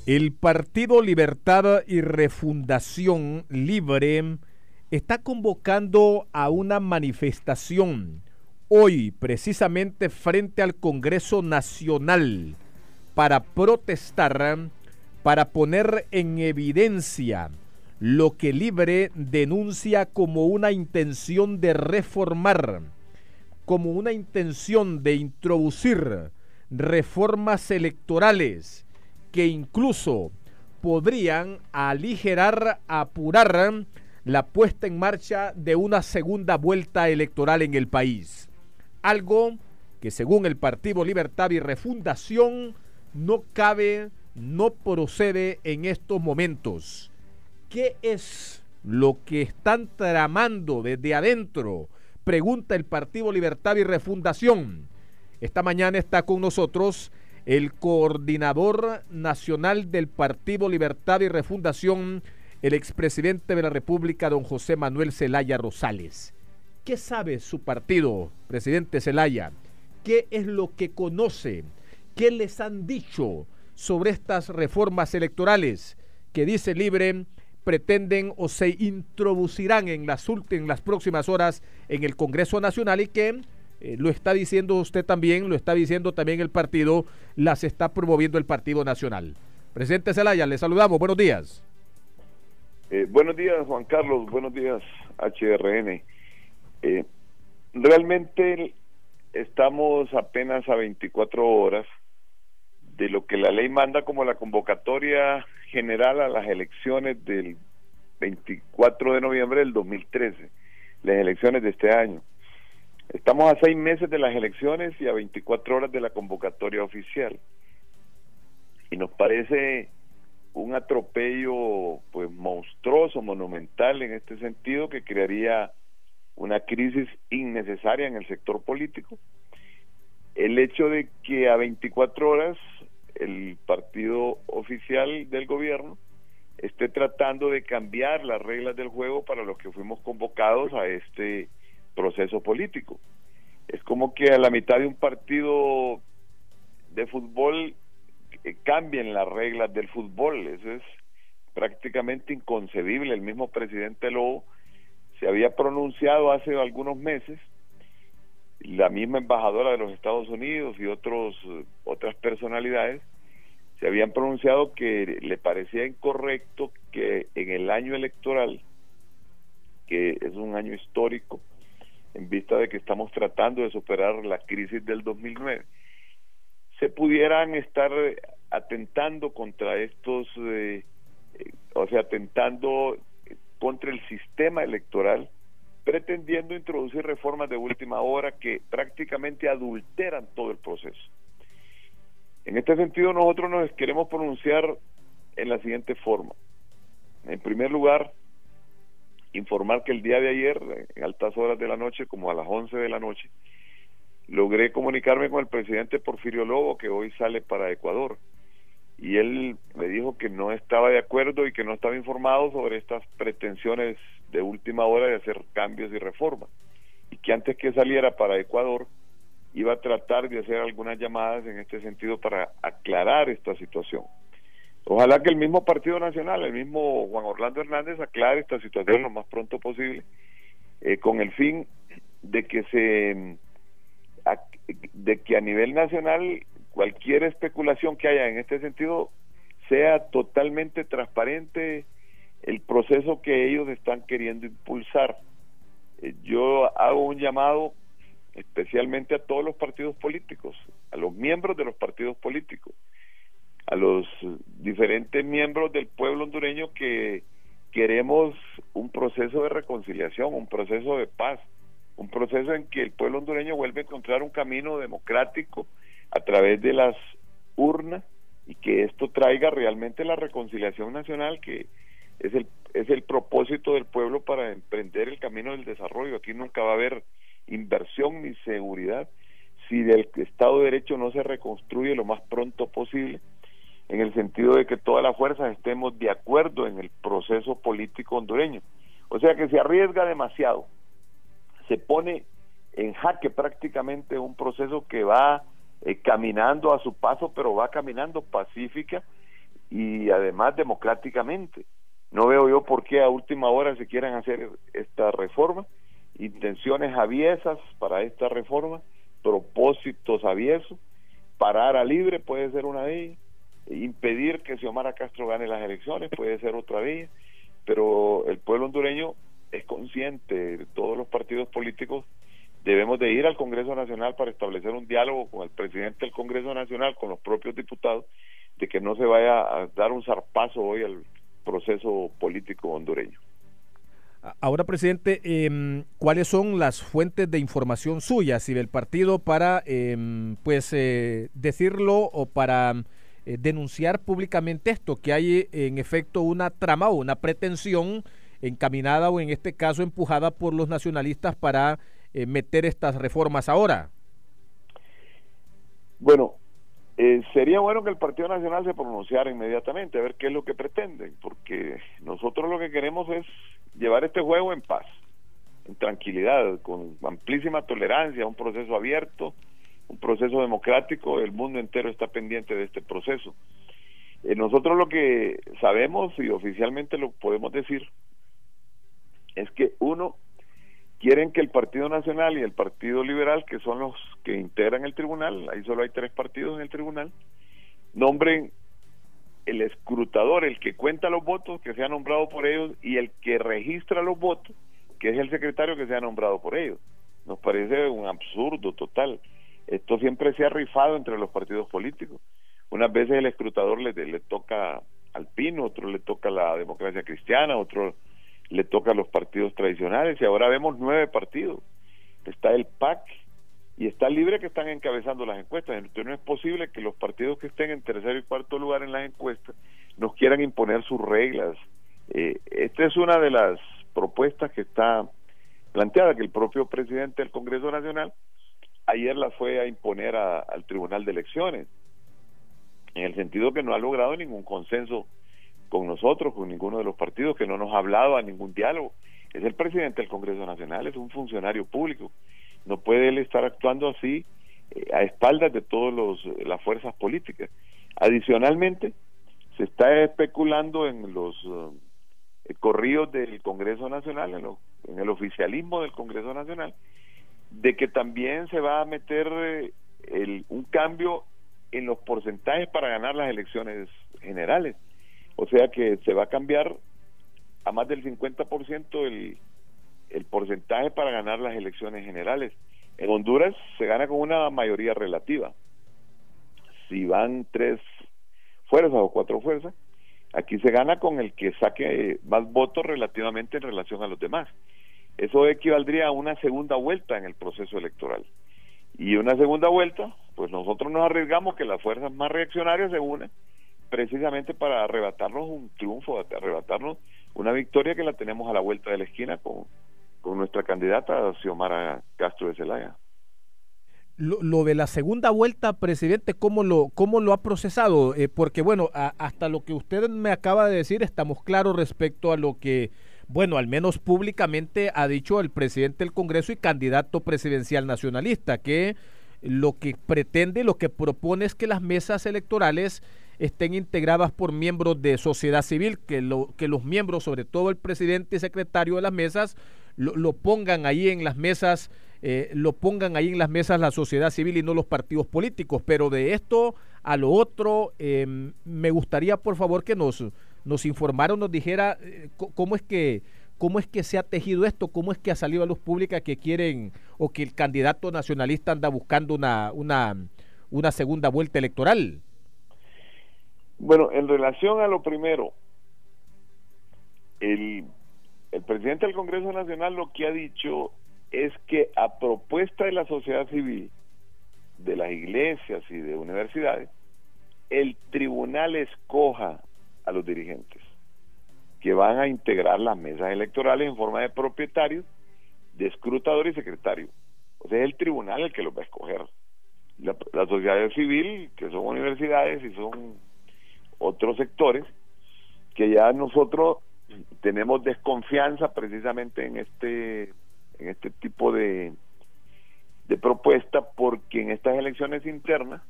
El Partido Libertad y Refundación Libre está convocando a una manifestación hoy, precisamente frente al Congreso Nacional, para protestar, para poner en evidencia lo que Libre denuncia como una intención de reformar, como una intención de introducir reformas electorales que incluso podrían aligerar, apurar la puesta en marcha de una segunda vuelta electoral en el país. Algo que según el Partido Libertad y Refundación no cabe, no procede en estos momentos. ¿Qué es lo que están tramando desde adentro? Pregunta el Partido Libertad y Refundación. Esta mañana está con nosotros el coordinador nacional del Partido Libertad y Refundación, el expresidente de la República, don José Manuel Zelaya Rosales. ¿Qué sabe su partido, presidente Zelaya? ¿Qué es lo que conoce? ¿Qué les han dicho sobre estas reformas electorales que dice Libre pretenden o se introducirán en las próximas horas en el Congreso Nacional y que lo está diciendo usted también, lo está diciendo también el partido, las está promoviendo el Partido Nacional? Presidente Zelaya, le saludamos, buenos días. Buenos días, Juan Carlos, buenos días, HRN. Realmente estamos apenas a 24 horas de lo que la ley manda como la convocatoria general a las elecciones del 24 de noviembre del 2013, las elecciones de este año. Estamos a 6 meses de las elecciones y a 24 horas de la convocatoria oficial. Y nos parece un atropello pues monstruoso, monumental en este sentido, que crearía una crisis innecesaria en el sector político. El hecho de que a 24 horas el partido oficial del gobierno esté tratando de cambiar las reglas del juego para los que fuimos convocados a este proceso político. Es como que a la mitad de un partido de fútbol cambien las reglas del fútbol. Eso es prácticamente inconcebible. El mismo presidente Lobo se había pronunciado hace algunos meses, la misma embajadora de los Estados Unidos y otras personalidades se habían pronunciado que le parecía incorrecto que en el año electoral, que es un año histórico en vista de que estamos tratando de superar la crisis del 2009, se pudieran estar atentando contra estos, atentando contra el sistema electoral, pretendiendo introducir reformas de última hora que prácticamente adulteran todo el proceso. En este sentido, nosotros nos queremos pronunciar en la siguiente forma. En primer lugar, informar que el día de ayer, en altas horas de la noche, como a las 11 de la noche, logré comunicarme con el presidente Porfirio Lobo, que hoy sale para Ecuador, y él me dijo que no estaba de acuerdo y que no estaba informado sobre estas pretensiones de última hora de hacer cambios y reformas, y que antes que saliera para Ecuador iba a tratar de hacer algunas llamadas en este sentido para aclarar esta situación. Ojalá que el mismo Partido Nacional, el mismo Juan Orlando Hernández, aclare esta situación lo más pronto posible, con el fin de que a nivel nacional cualquier especulación que haya en este sentido sea totalmente transparente el proceso que ellos están queriendo impulsar. Yo hago un llamado especialmente a todos los partidos políticos, a los miembros de los partidos políticos, a los diferentes miembros del pueblo hondureño que queremos un proceso de reconciliación, un proceso de paz, un proceso en que el pueblo hondureño vuelva a encontrar un camino democrático a través de las urnas y que esto traiga realmente la reconciliación nacional, que es el propósito del pueblo para emprender el camino del desarrollo. Aquí nunca va a haber inversión ni seguridad si el Estado de Derecho no se reconstruye lo más pronto posible, en el sentido de que todas las fuerzas estemos de acuerdo en el proceso político hondureño. O sea que se arriesga demasiado, se pone en jaque prácticamente un proceso que va caminando a su paso, pero va caminando pacífica y además democráticamente. No veo yo por qué a última hora se quieran hacer esta reforma, intenciones aviesas para esta reforma, propósitos aviesos, parar a libre puede ser una de ellas, impedir que Xiomara Castro gane las elecciones puede ser otra de ellas, pero el pueblo hondureño es consciente, de todos los partidos políticos debemos de ir al Congreso Nacional para establecer un diálogo con el presidente del Congreso Nacional, con los propios diputados, de que no se vaya a dar un zarpazo hoy al proceso político hondureño. Ahora, presidente, ¿cuáles son las fuentes de información suyas y del partido para, decirlo o para denunciar públicamente esto, que hay en efecto una trama o una pretensión encaminada o en este caso empujada por los nacionalistas para meter estas reformas ahora? Bueno, sería bueno que el Partido Nacional se pronunciara inmediatamente, a ver qué es lo que pretenden, porque nosotros lo que queremos es llevar este juego en paz, en tranquilidad, con amplísima tolerancia, un proceso abierto, un proceso democrático. El mundo entero está pendiente de este proceso. Nosotros lo que sabemos y oficialmente lo podemos decir es que uno, quieren que el Partido Nacional y el Partido Liberal, que son los que integran el tribunal, ahí solo hay 3 partidos en el tribunal, nombren el escrutador, el que cuenta los votos, que sea nombrado por ellos, y el que registra los votos, que es el secretario, que sea nombrado por ellos. Nos parece un absurdo total. Esto siempre se ha rifado entre los partidos políticos. Unas veces el escrutador le toca al Pino, otro le toca a la Democracia Cristiana, otro le toca a los partidos tradicionales, y ahora vemos 9 partidos. Está el PAC y está Libre, que están encabezando las encuestas. Entonces no es posible que los partidos que estén en tercer y cuarto lugar en las encuestas nos quieran imponer sus reglas. Esta es una de las propuestas que está planteada, que el propio presidente del Congreso Nacional ayer la fue a imponer al Tribunal de Elecciones, en el sentido que no ha logrado ningún consenso con nosotros, con ninguno de los partidos, que no nos ha hablado a ningún diálogo. Es el presidente del Congreso Nacional, es un funcionario público, no puede él estar actuando así a espaldas de todas las fuerzas políticas. Adicionalmente, se está especulando en los corridos del Congreso Nacional, en el oficialismo del Congreso Nacional, de que también se va a meter un cambio en los porcentajes para ganar las elecciones generales. O sea que se va a cambiar a más del 50% el porcentaje para ganar las elecciones generales. En Honduras se gana con una mayoría relativa. Si van 3 fuerzas o 4 fuerzas, aquí se gana con el que saque más votos relativamente en relación a los demás. Eso equivaldría a una segunda vuelta en el proceso electoral. Y una segunda vuelta, pues nosotros nos arriesgamos que las fuerzas más reaccionarias se unan precisamente para arrebatarnos un triunfo, arrebatarnos una victoria que la tenemos a la vuelta de la esquina con nuestra candidata Xiomara Castro de Zelaya. Lo de la segunda vuelta, presidente, ¿cómo lo ha procesado? Porque bueno, hasta lo que usted me acaba de decir, estamos claros respecto a lo que, bueno, al menos públicamente ha dicho el presidente del Congreso y candidato presidencial nacionalista, que lo que pretende, lo que propone es que las mesas electorales estén integradas por miembros de sociedad civil, que los miembros, sobre todo el presidente y secretario de las mesas, lo pongan ahí en las mesas, la sociedad civil y no los partidos políticos. Pero de esto a lo otro, me gustaría por favor que nos informara o nos dijera cómo es que se ha tejido esto, cómo es que ha salido a luz pública que quieren o que el candidato nacionalista anda buscando una segunda vuelta electoral. Bueno, en relación a lo primero, el presidente del Congreso Nacional lo que ha dicho es que a propuesta de la sociedad civil, de las iglesias y de universidades, el tribunal escoja a los dirigentes que van a integrar las mesas electorales en forma de propietarios, de escrutador y secretario. O sea, es el tribunal el que los va a escoger. La sociedad civil, que son universidades y son otros sectores, que ya nosotros tenemos desconfianza precisamente en este tipo de propuesta, porque en estas elecciones internas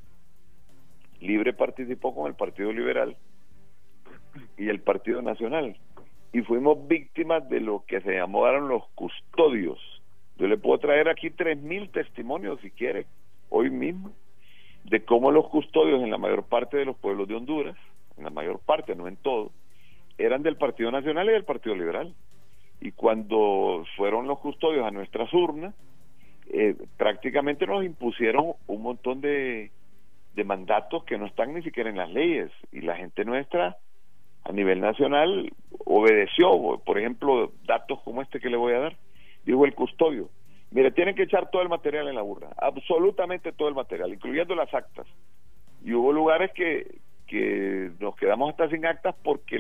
Libre participó con el Partido Liberal y el Partido Nacional. Y fuimos víctimas de lo que se llamaron los custodios. Yo le puedo traer aquí 3.000 testimonios, si quiere, hoy mismo, de cómo los custodios en la mayor parte de los pueblos de Honduras, en la mayor parte, no en todo, eran del Partido Nacional y del Partido Liberal. Y cuando fueron los custodios a nuestras urnas, prácticamente nos impusieron un montón de mandatos que no están ni siquiera en las leyes, y la gente nuestra a nivel nacional obedeció. Por ejemplo, datos como este que le voy a dar. Dijo el custodio: mire, tienen que echar todo el material en la urna, absolutamente todo el material, incluyendo las actas. Y hubo lugares que nos quedamos hasta sin actas porque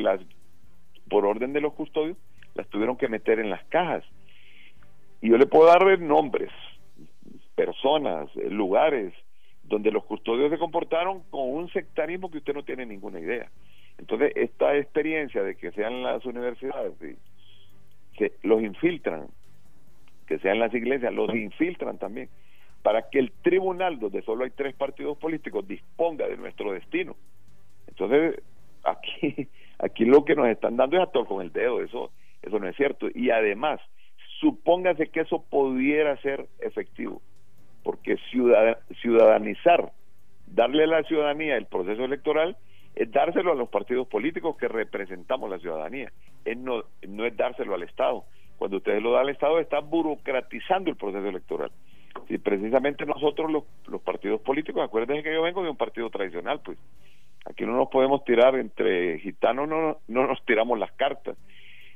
por orden de los custodios, las tuvieron que meter en las cajas. Y yo le puedo dar nombres, personas, lugares donde los custodios se comportaron con un sectarismo que usted no tiene ninguna idea. Entonces, esta experiencia de que sean las universidades, los infiltran, que sean las iglesias, los infiltran también, para que el tribunal, donde solo hay 3 partidos políticos, disponga de nuestro destino. Entonces, aquí lo que nos están dando es a tort con el dedo. Eso no es cierto. Y además, supóngase que eso pudiera ser efectivo, porque ciudadanizar, darle a la ciudadanía el proceso electoral, es dárselo a los partidos políticos que representamos la ciudadanía, no es dárselo al Estado. Cuando usted lo da al Estado, está burocratizando el proceso electoral. Si precisamente nosotros los partidos políticos, acuérdense que yo vengo de un partido tradicional, pues aquí no nos podemos tirar entre gitanos, no nos tiramos las cartas.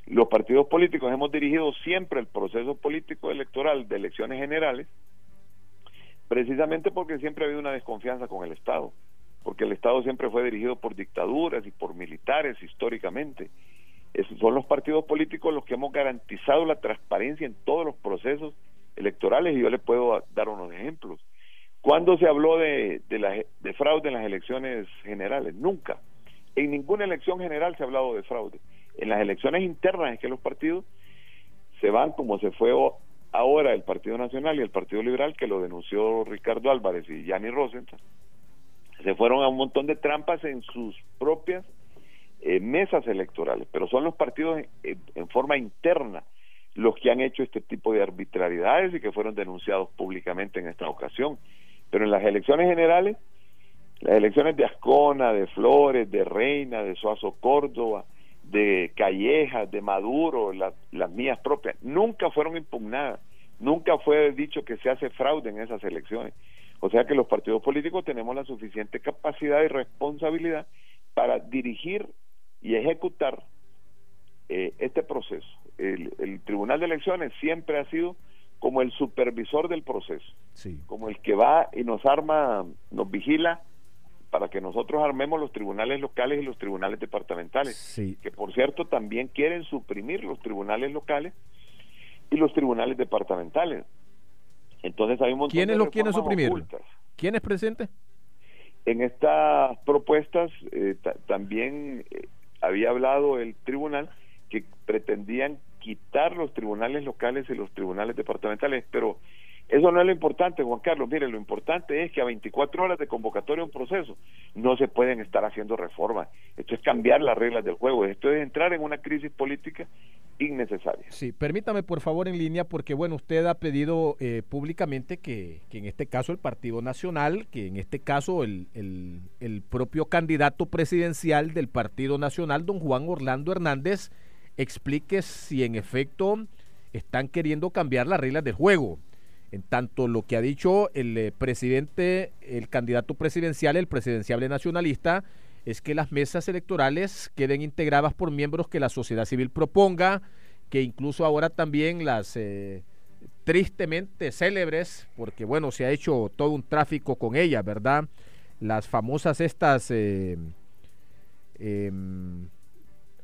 Los partidos políticos hemos dirigido siempre el proceso político electoral de elecciones generales, precisamente porque siempre ha habido una desconfianza con el Estado, porque el Estado siempre fue dirigido por dictaduras y por militares históricamente. Esos son los partidos políticos los que hemos garantizado la transparencia en todos los procesos electorales, y yo le puedo dar unos ejemplos. ¿Cuándo se habló de fraude en las elecciones generales? Nunca. En ninguna elección general se ha hablado de fraude. En las elecciones internas es que los partidos se van, como se fue ahora el Partido Nacional y el Partido Liberal, que lo denunció Ricardo Álvarez y Yanni Rosenthal, se fueron a un montón de trampas en sus propias mesas electorales, pero son los partidos en forma interna los que han hecho este tipo de arbitrariedades y que fueron denunciados públicamente en esta ocasión. Pero en las elecciones generales, las elecciones de Ascona, de Flores, de Reina, de Suazo Córdoba, de Callejas, de Maduro, las mías propias, nunca fueron impugnadas, nunca fue dicho que se hace fraude en esas elecciones. O sea que los partidos políticos tenemos la suficiente capacidad y responsabilidad para dirigir y ejecutar este proceso. El Tribunal de Elecciones siempre ha sido como el supervisor del proceso, sí, como el que va y nos arma, nos vigila para que nosotros armemos los tribunales locales y los tribunales departamentales, sí, que por cierto también quieren suprimir los tribunales locales y los tribunales departamentales. Entonces hay un montón ¿Quiénes de los quieren reformas suprimir? ocultas. ¿Quién es presidente? En estas propuestas también había hablado el tribunal que pretendían quitar los tribunales locales y los tribunales departamentales, pero eso no es lo importante, Juan Carlos. Mire, lo importante es que a 24 horas de convocatoria a un proceso no se pueden estar haciendo reformas. Esto es cambiar las reglas del juego, esto es entrar en una crisis política innecesaria. Sí, permítame por favor en línea, porque bueno, usted ha pedido públicamente que en este caso el Partido Nacional, que en este caso el propio candidato presidencial del Partido Nacional, don Juan Orlando Hernández, explique si en efecto están queriendo cambiar las reglas del juego. En tanto, lo que ha dicho el presidente, el candidato presidencial, el presidenciable nacionalista, es que las mesas electorales queden integradas por miembros que la sociedad civil proponga, que incluso ahora también las tristemente célebres, porque bueno, se ha hecho todo un tráfico con ellas, ¿verdad? Las famosas estas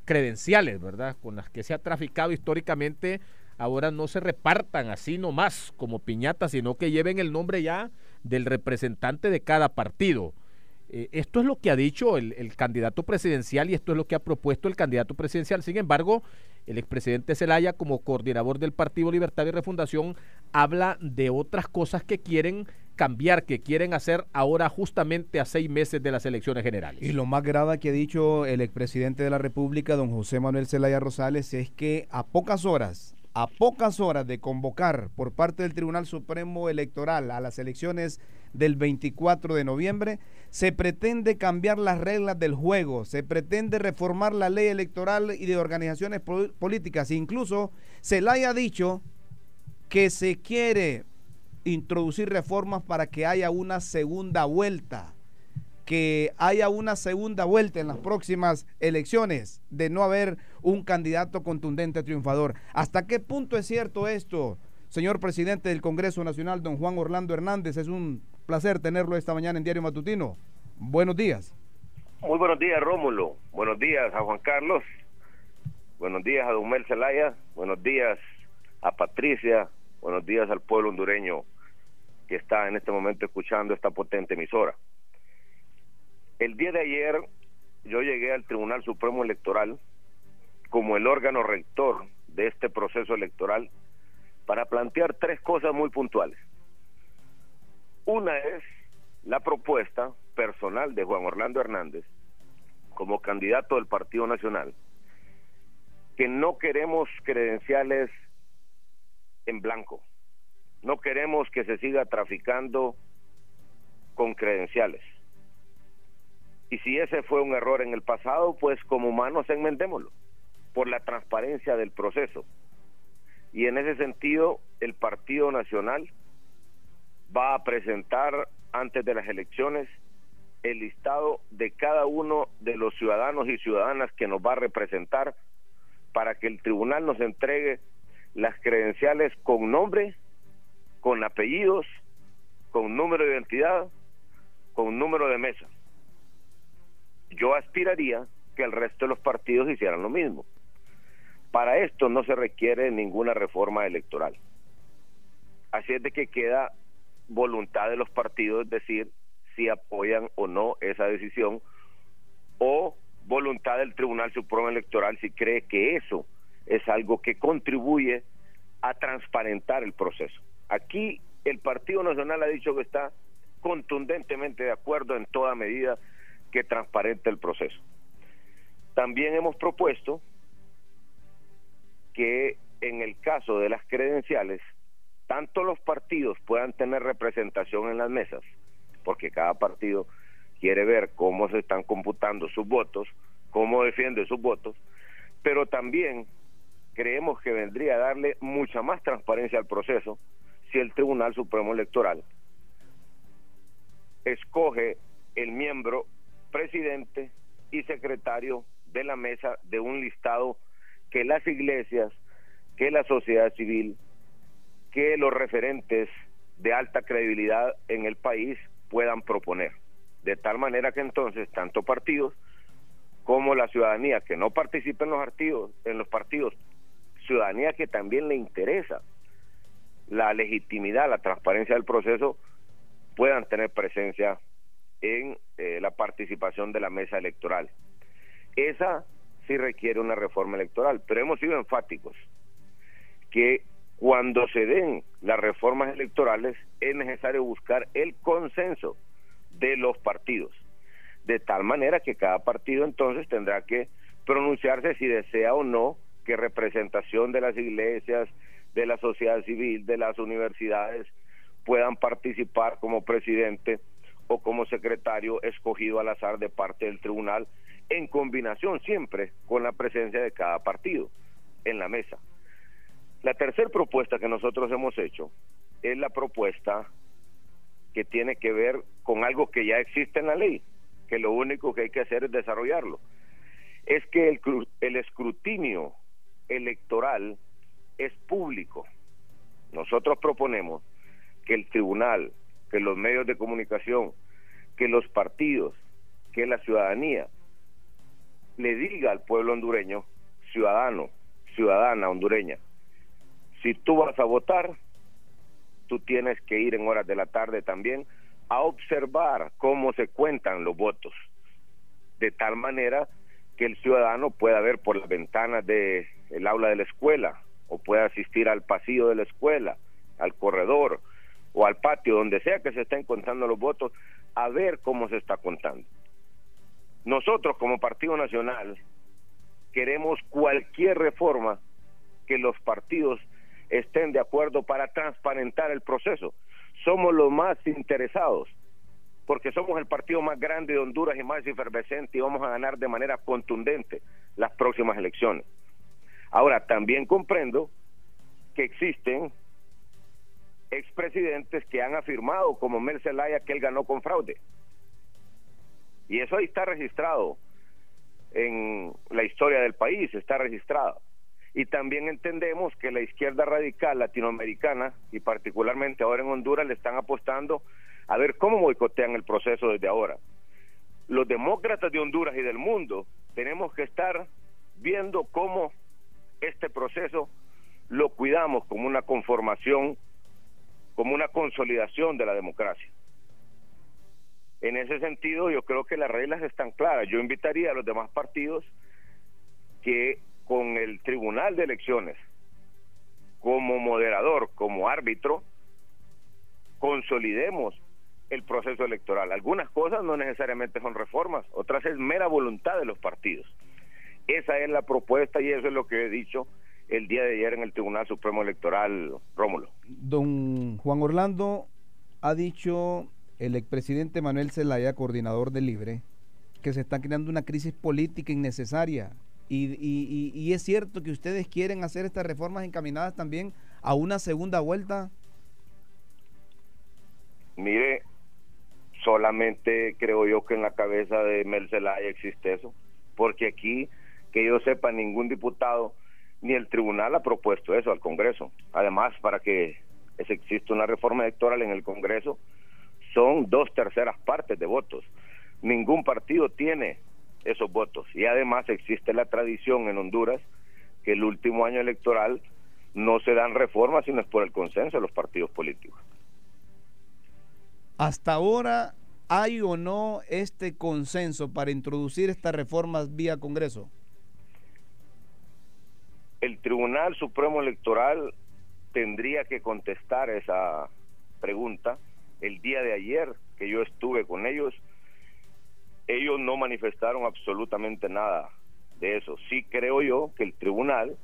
credenciales, ¿verdad? Con las que se ha traficado históricamente, ahora no se repartan así nomás como piñatas, sino que lleven el nombre ya del representante de cada partido. Esto es lo que ha dicho el candidato presidencial y esto es lo que ha propuesto el candidato presidencial. Sin embargo, el expresidente Zelaya, como coordinador del Partido Libertad y Refundación, habla de otras cosas que quieren cambiar, que quieren hacer ahora justamente a 6 meses de las elecciones generales. Y lo más grave que ha dicho el expresidente de la República, don José Manuel Zelaya Rosales, es que a pocas horas de convocar por parte del Tribunal Supremo Electoral a las elecciones del 24 de noviembre, se pretende cambiar las reglas del juego, se pretende reformar la ley electoral y de organizaciones políticas. Incluso Zelaya ha dicho que se quiere introducir reformas para que haya una segunda vuelta, en las próximas elecciones, de no haber un candidato contundente triunfador. ¿Hasta qué punto es cierto esto, señor presidente del Congreso Nacional, don Juan Orlando Hernández? Es un placer tenerlo esta mañana en Diario Matutino. Buenos días. Muy buenos días, Rómulo. Buenos días a Juan Carlos. Buenos días a don Mel Zelaya. Buenos días a Patricia. Buenos días al pueblo hondureño que está en este momento escuchando esta potente emisora. El día de ayer yo llegué al Tribunal Supremo Electoral como el órgano rector de este proceso electoral para plantear 3 cosas muy puntuales. Una es la propuesta personal de Juan Orlando Hernández como candidato del Partido Nacional, que no queremos credenciales en blanco, no queremos que se siga traficando con credenciales. Y si ese fue un error en el pasado, pues como humanos enmendémoslo, por la transparencia del proceso. Y en ese sentido, el Partido Nacional va a presentar antes de las elecciones el listado de cada uno de los ciudadanos y ciudadanas que nos va a representar, para que el tribunal nos entregue las credenciales con nombre, con apellidos, con número de identidad, con número de mesa. Yo aspiraría que el resto de los partidos hicieran lo mismo. Para esto no se requiere ninguna reforma electoral. Así es de que queda voluntad de los partidos decir si apoyan o no esa decisión, o voluntad del Tribunal Supremo Electoral si cree que eso es algo que contribuye a transparentar el proceso. Aquí el Partido Nacional ha dicho que está contundentemente de acuerdo en toda medida que transparente el proceso. También hemos propuesto que en el caso de las credenciales, tanto los partidos puedan tener representación en las mesas, porque cada partido quiere ver cómo se están computando sus votos, cómo defiende sus votos, pero también creemos que vendría a darle mucha más transparencia al proceso si el Tribunal Supremo Electoral escoge el miembro presidente y secretario de la mesa de un listado que las iglesias, que la sociedad civil, que los referentes de alta credibilidad en el país puedan proponer, de tal manera que entonces tanto partidos como la ciudadanía que no participa en los partidos, ciudadanía que también le interesa la legitimidad, la transparencia del proceso, puedan tener presencia en la participación de la mesa electoral. Esa sí requiere una reforma electoral, pero hemos sido enfáticos que cuando se den las reformas electorales es necesario buscar el consenso de los partidos, de tal manera que cada partido entonces tendrá que pronunciarse si desea o no que representación de las iglesias, de la sociedad civil, de las universidades puedan participar como presidente o como secretario escogido al azar de parte del tribunal, en combinación siempre con la presencia de cada partido en la mesa. La tercera propuesta que nosotros hemos hecho es la propuesta que tiene que ver con algo que ya existe en la ley, que lo único que hay que hacer es desarrollarlo. Es que el escrutinio electoral es público. Nosotros proponemos que el tribunal, que los medios de comunicación, que los partidos, que la ciudadanía le diga al pueblo hondureño, ciudadano, ciudadana hondureña, si tú vas a votar, tú tienes que ir en horas de la tarde también a observar cómo se cuentan los votos, de tal manera que el ciudadano pueda ver por las ventanas del aula de la escuela, o pueda asistir al pasillo de la escuela, al corredor, o al patio, donde sea que se estén contando los votos, a ver cómo se está contando. Nosotros como Partido Nacional queremos cualquier reforma que los partidos estén de acuerdo para transparentar el proceso. Somos los más interesados, porque somos el partido más grande de Honduras y más efervescente, y vamos a ganar de manera contundente las próximas elecciones. Ahora, también comprendo que existen expresidentes que han afirmado, como Mel Zelaya, que él ganó con fraude. Y eso ahí está registrado en la historia del país, está registrado. Y también entendemos que la izquierda radical latinoamericana, y particularmente ahora en Honduras, le están apostando a ver cómo boicotean el proceso desde ahora. Los demócratas de Honduras y del mundo tenemos que estar viendo cómo este proceso lo cuidamos como una conformación, como una consolidación de la democracia. En ese sentido, yo creo que las reglas están claras. Yo invitaría a los demás partidos que con el Tribunal de Elecciones como moderador, como árbitro, consolidemos el proceso electoral. Algunas cosas no necesariamente son reformas, otras es mera voluntad de los partidos. Esa es la propuesta y eso es lo que he dicho el día de ayer en el Tribunal Supremo Electoral, Rómulo. Don Juan Orlando, ha dicho el expresidente Manuel Zelaya, coordinador de Libre, que se está creando una crisis política innecesaria. Y es cierto que ustedes quieren hacer estas reformas encaminadas también a una segunda vuelta. Mire, solamente creo yo que en la cabeza de Mel Zelaya existe eso, porque aquí, que yo sepa, ningún diputado ni el tribunal ha propuesto eso al Congreso. Además, para que exista una reforma electoral en el Congreso, son 2/3 partes de votos. Ningún partido tiene esos votos, y además existe la tradición en Honduras que el último año electoral no se dan reformas sino es por el consenso de los partidos políticos. Hasta ahora, ¿hay o no este consenso para introducir estas reformas vía Congreso? El Tribunal Supremo Electoral tendría que contestar esa pregunta. El día de ayer que yo estuve con ellos no manifestaron absolutamente nada de eso. Sí creo yo que el tribunal,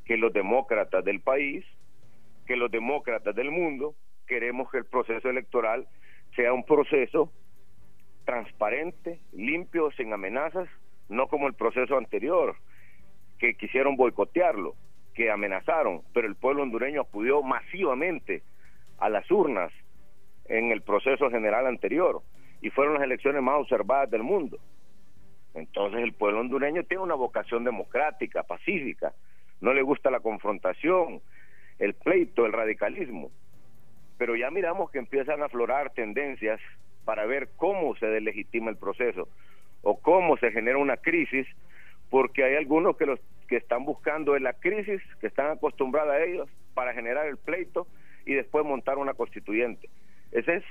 que los demócratas del país, que los demócratas del mundo, queremos que el proceso electoral sea un proceso transparente, limpio, sin amenazas, no como el proceso anterior, que quisieron boicotearlo, que amenazaron, pero el pueblo hondureño acudió masivamente a las urnas en el proceso general anterior, y fueron las elecciones más observadas del mundo. Entonces el pueblo hondureño tiene una vocación democrática, pacífica, no le gusta la confrontación, el pleito, el radicalismo, pero ya miramos que empiezan a aflorar tendencias para ver cómo se deslegitima el proceso o cómo se genera una crisis, porque hay algunos que están buscando en la crisis, que están acostumbrados a ellos, para generar el pleito y después montar una constituyente. Ese es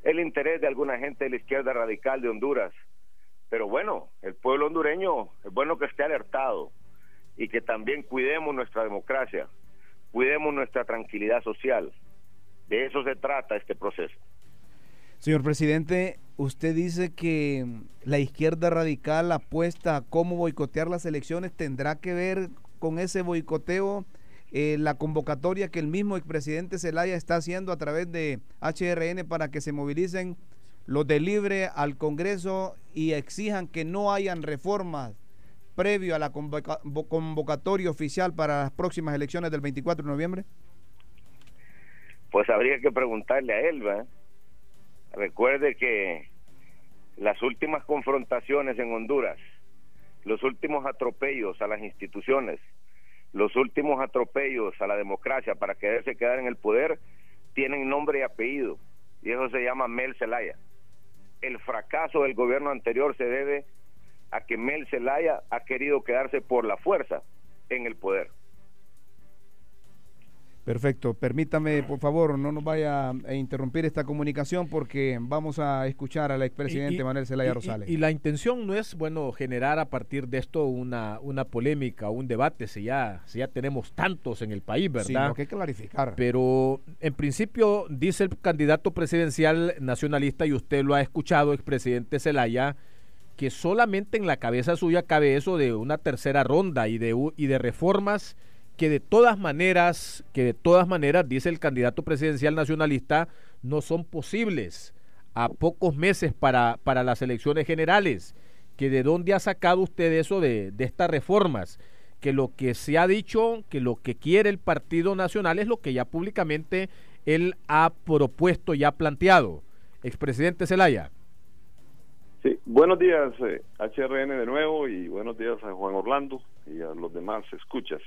el interés de alguna gente de la izquierda radical de Honduras. Pero bueno, el pueblo hondureño es bueno que esté alertado y que también cuidemos nuestra democracia, cuidemos nuestra tranquilidad social. De eso se trata este proceso. Señor presidente, usted dice que la izquierda radical apuesta a cómo boicotear las elecciones. ¿Tendrá que ver con ese boicoteo la convocatoria que el mismo expresidente Zelaya está haciendo a través de HRN para que se movilicen los de Libre al Congreso y exijan que no hayan reformas previo a la convocatoria oficial para las próximas elecciones del 24 de noviembre? Pues habría que preguntarle a él, ¿verdad? Recuerde que las últimas confrontaciones en Honduras, los últimos atropellos a las instituciones, los últimos atropellos a la democracia para quererse quedar en el poder, tienen nombre y apellido, y eso se llama Mel Zelaya. El fracaso del gobierno anterior se debe a que Mel Zelaya ha querido quedarse por la fuerza en el poder. Perfecto. Permítame, por favor, no nos vaya a interrumpir esta comunicación porque vamos a escuchar al expresidente Manuel Zelaya Rosales. Y la intención no es, bueno, generar a partir de esto una polémica, un debate, si ya tenemos tantos en el país, ¿verdad? Sí, lo que hay que clarificar. Pero en principio dice el candidato presidencial nacionalista, y usted lo ha escuchado, expresidente Zelaya, que solamente en la cabeza suya cabe eso de una tercera ronda y de reformas que de todas maneras, dice el candidato presidencial nacionalista, no son posibles a pocos meses para las elecciones generales. Que de dónde ha sacado usted eso de estas reformas, que lo que se ha dicho, que lo que quiere el Partido Nacional es lo que ya públicamente él ha propuesto y ha planteado. Expresidente Zelaya. Sí, buenos días, HRN de nuevo, y buenos días a Juan Orlando y a los demás escuchas.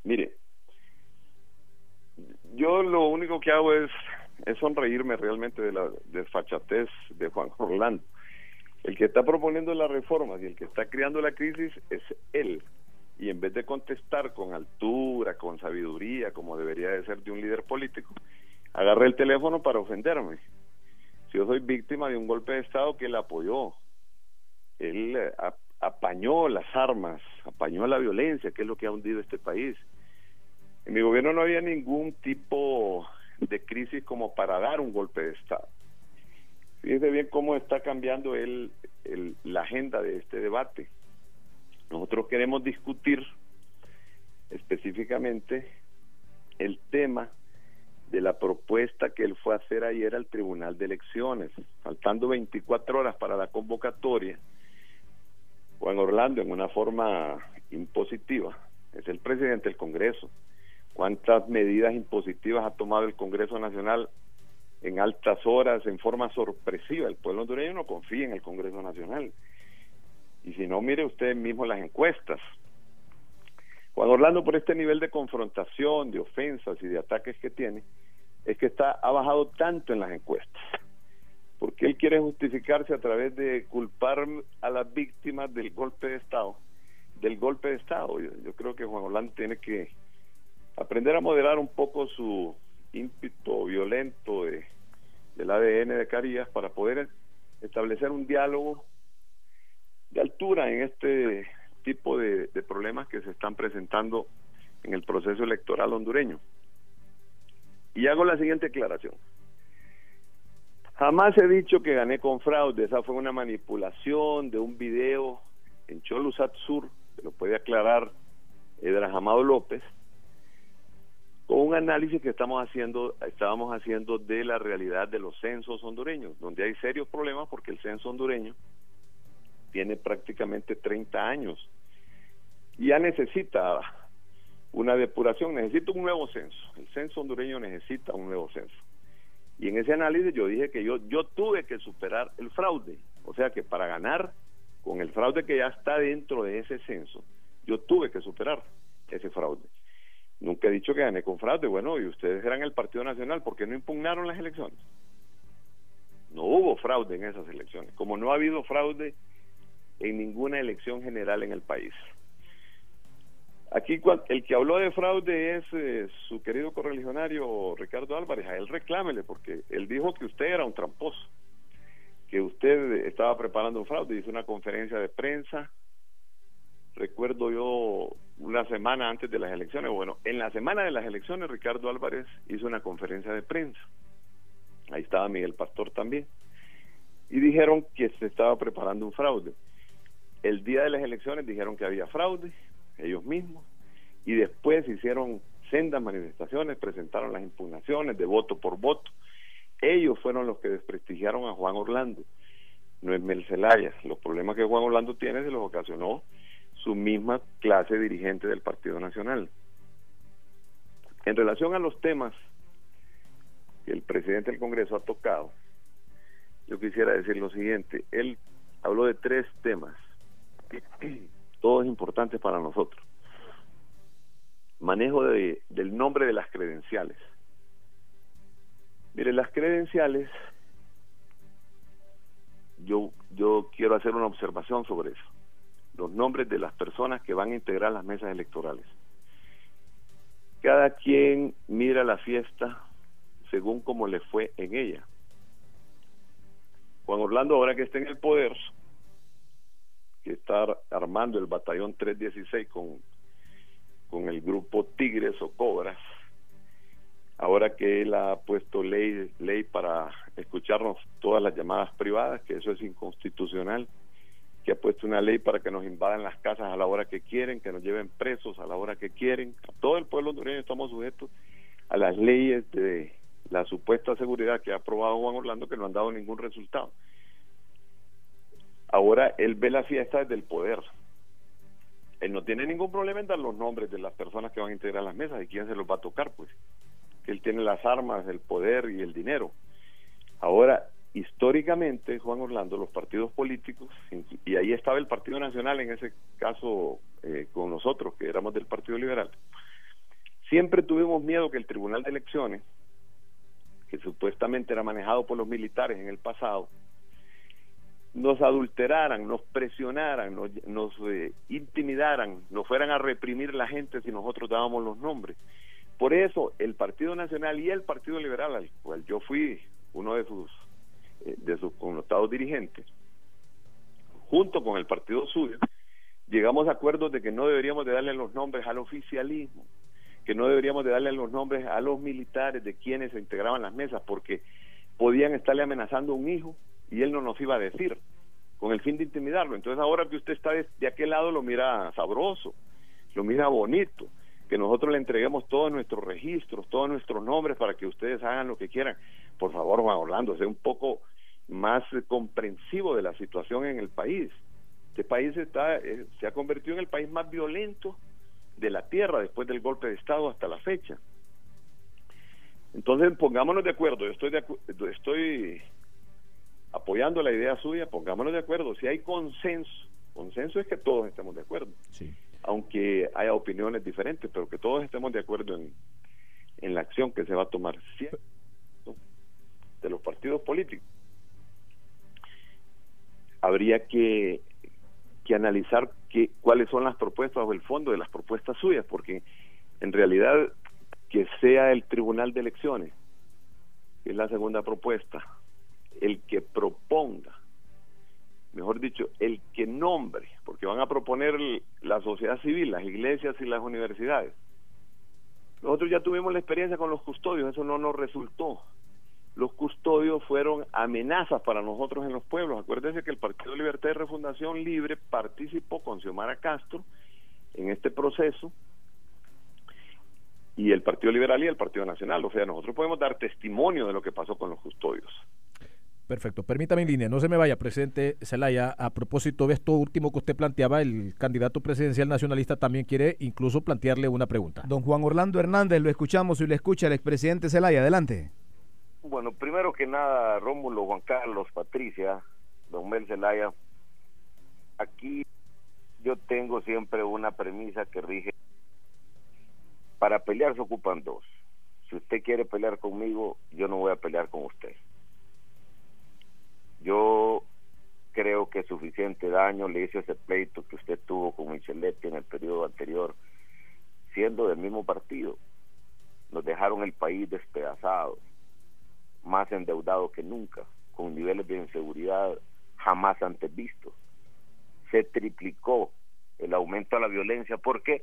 Mire, yo lo único que hago es sonreírme realmente de la desfachatez de Juan Orlando. El que está proponiendo las reformas y el que está creando la crisis es él. Y en vez de contestar con altura, con sabiduría, como debería de ser de un líder político, agarra el teléfono para ofenderme. Si yo soy víctima de un golpe de Estado que él apoyó, él apañó las armas, apañó la violencia, que es lo que ha hundido este país. En mi gobierno no había ningún tipo de crisis como para dar un golpe de Estado. Fíjense bien cómo está cambiando la agenda de este debate. Nosotros queremos discutir específicamente el tema de la propuesta que él fue a hacer ayer al Tribunal de Elecciones, faltando 24 horas para la convocatoria. Juan Orlando, en una forma impositiva, es el presidente del Congreso. ¿Cuántas medidas impositivas ha tomado el Congreso Nacional en altas horas, en forma sorpresiva? El pueblo hondureño no confía en el Congreso Nacional. Y si no, mire usted mismo las encuestas. Juan Orlando, por este nivel de confrontación, de ofensas y de ataques que tiene, es que ha bajado tanto en las encuestas. Porque él quiere justificarse a través de culpar a las víctimas del golpe de Estado. Yo creo que Juan Orlando tiene que aprender a moderar un poco su ímpetu violento del ADN de Carías para poder establecer un diálogo de altura en este tipo de problemas que se están presentando en el proceso electoral hondureño. Y hago la siguiente aclaración. Jamás he dicho que gané con fraude. Esa fue una manipulación de un video en Cholusat Sur, que lo puede aclarar Edras Amado López, con un análisis que estábamos haciendo de la realidad de los censos hondureños, donde hay serios problemas porque el censo hondureño tiene prácticamente 30 años y ya necesita una depuración, necesita un nuevo censo. El censo hondureño necesita un nuevo censo. Y en ese análisis yo dije que yo tuve que superar el fraude, o sea que para ganar con el fraude que ya está dentro de ese censo, yo tuve que superar ese fraude. Nunca he dicho que gané con fraude. Bueno, y ustedes eran el Partido Nacional, ¿por qué no impugnaron las elecciones? No hubo fraude en esas elecciones, como no ha habido fraude en ninguna elección general en el país. Aquí el que habló de fraude es su querido correligionario Ricardo Álvarez. A él reclámele, porque él dijo que usted era un tramposo, que usted estaba preparando un fraude. Hizo una conferencia de prensa, recuerdo yo, una semana antes de las elecciones. Bueno, en la semana de las elecciones Ricardo Álvarez hizo una conferencia de prensa. Ahí estaba Miguel Pastor también. Y dijeron que se estaba preparando un fraude. El día de las elecciones dijeron que había fraude, ellos mismos, y después hicieron sendas manifestaciones, presentaron las impugnaciones de voto por voto. Ellos fueron los que desprestigiaron a Juan Orlando, no es Mel Zelaya. Los problemas que Juan Orlando tiene se los ocasionó su misma clase dirigente del Partido Nacional. En relación a los temas que el presidente del Congreso ha tocado, yo quisiera decir lo siguiente. Él habló de 3 temas, todos importantes para nosotros. Manejo del nombre de las credenciales. Mire, las credenciales, yo quiero hacer una observación sobre eso. Los nombres de las personas que van a integrar las mesas electorales. Cada quien mira la fiesta según como le fue en ella. Juan Orlando, ahora que está en el poder, que está armando el batallón 316 con el grupo Tigres o Cobras, ahora que él ha puesto ley para escucharnos todas las llamadas privadas, que eso es inconstitucional, que ha puesto una ley para que nos invadan las casas a la hora que quieren, que nos lleven presos a la hora que quieren. Todo el pueblo hondureño estamos sujetos a las leyes de la supuesta seguridad que ha aprobado Juan Orlando, que no han dado ningún resultado. Ahora él ve la fiesta desde el poder. Él no tiene ningún problema en dar los nombres de las personas que van a integrar las mesas y quién se los va a tocar, pues. Él tiene las armas, el poder y el dinero. Ahora, históricamente, Juan Orlando, los partidos políticos, y ahí estaba el Partido Nacional en ese caso con nosotros, que éramos del Partido Liberal, siempre tuvimos miedo que el Tribunal de Elecciones, que supuestamente era manejado por los militares en el pasado, nos adulteraran, nos presionaran, nos intimidaran, nos fueran a reprimir la gente si nosotros dábamos los nombres. Por eso el Partido Nacional y el Partido Liberal, al cual yo fui uno de sus connotados dirigentes, junto con el partido suyo, llegamos a acuerdos de que no deberíamos de darle los nombres al oficialismo, que no deberíamos de darle los nombres a los militares de quienes se integraban las mesas, porque podían estarle amenazando a un hijo y él no nos iba a decir, con el fin de intimidarlo. Entonces ahora que usted está de aquel lado, lo mira sabroso, lo mira bonito, que nosotros le entreguemos todos nuestros registros, todos nuestros nombres para que ustedes hagan lo que quieran. Por favor, Juan Orlando, sea un poco más comprensivo de la situación en el país. Este país se ha convertido en el país más violento de la tierra después del golpe de Estado hasta la fecha. Entonces pongámonos de acuerdo. Yo estoy apoyando la idea suya, pongámonos de acuerdo. Si hay consenso es que todos estemos de acuerdo, sí, aunque haya opiniones diferentes, pero que todos estemos de acuerdo en la acción que se va a tomar, ¿cierto?, de los partidos políticos. Habría que analizar cuáles son las propuestas o el fondo de las propuestas suyas, porque en realidad que sea el Tribunal de Elecciones, que es la segunda propuesta, el que proponga, mejor dicho, el que nombre, porque van a proponer la sociedad civil, las iglesias y las universidades. Nosotros ya tuvimos la experiencia con los custodios, eso no nos resultó. Los custodios fueron amenazas para nosotros en los pueblos. Acuérdense que el Partido Libertad y Refundación Libre participó con Xiomara Castro en este proceso, y el Partido Liberal y el Partido Nacional. O sea, nosotros podemos dar testimonio de lo que pasó con los custodios. Perfecto. Permítame en línea, no se me vaya, presidente Zelaya. A propósito de esto último que usted planteaba, el candidato presidencial nacionalista también quiere incluso plantearle una pregunta. Don Juan Orlando Hernández, lo escuchamos y lo escucha el expresidente Zelaya. Adelante. Bueno, primero que nada, Rómulo, Juan Carlos, Patricia, don Mel Zelaya, aquí yo tengo siempre una premisa que rige: para pelear se ocupan dos. Si usted quiere pelear conmigo, yo no voy a pelear con usted. Yo creo que suficiente daño le hizo ese pleito que usted tuvo con Micheletti en el periodo anterior, siendo del mismo partido. Nos dejaron el país despedazado, más endeudado que nunca, con niveles de inseguridad jamás antes vistos. Se triplicó el aumento a la violencia. ¿Por qué?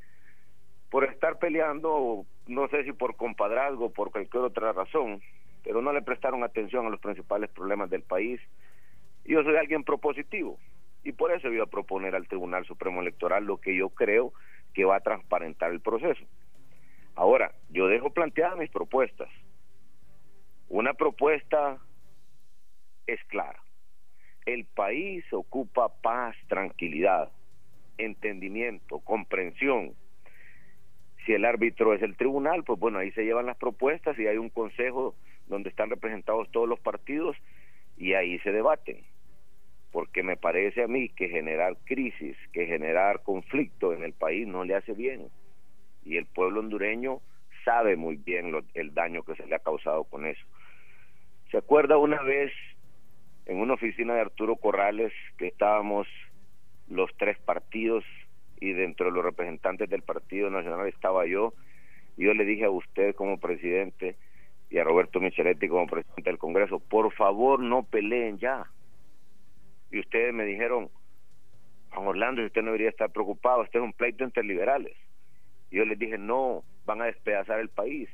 Por estar peleando, no sé si por compadrazgo o por cualquier otra razón, pero no le prestaron atención a los principales problemas del país. Yo soy alguien propositivo y por eso voy a proponer al Tribunal Supremo Electoral lo que yo creo que va a transparentar el proceso. Ahora, yo dejo planteadas mis propuestas. Una propuesta es clara: el país ocupa paz, tranquilidad, entendimiento, comprensión. Si el árbitro es el tribunal, pues bueno, ahí se llevan las propuestas y hay un consejo donde están representados todos los partidos y ahí se debaten, porque me parece a mí que generar crisis, que generar conflicto en el país no le hace bien, y el pueblo hondureño sabe muy bien el daño que se le ha causado con eso. ¿Se acuerda una vez en una oficina de Arturo Corrales que estábamos los tres partidos y dentro de los representantes del Partido Nacional estaba yo, Y yo le dije a usted como presidente y a Roberto Micheletti como presidente del Congreso, por favor no peleen ya. Y ustedes me dijeron, Juan Orlando, usted no debería estar preocupado, este es un pleito entre liberales. Y yo les dije, no, van a despedazar el país.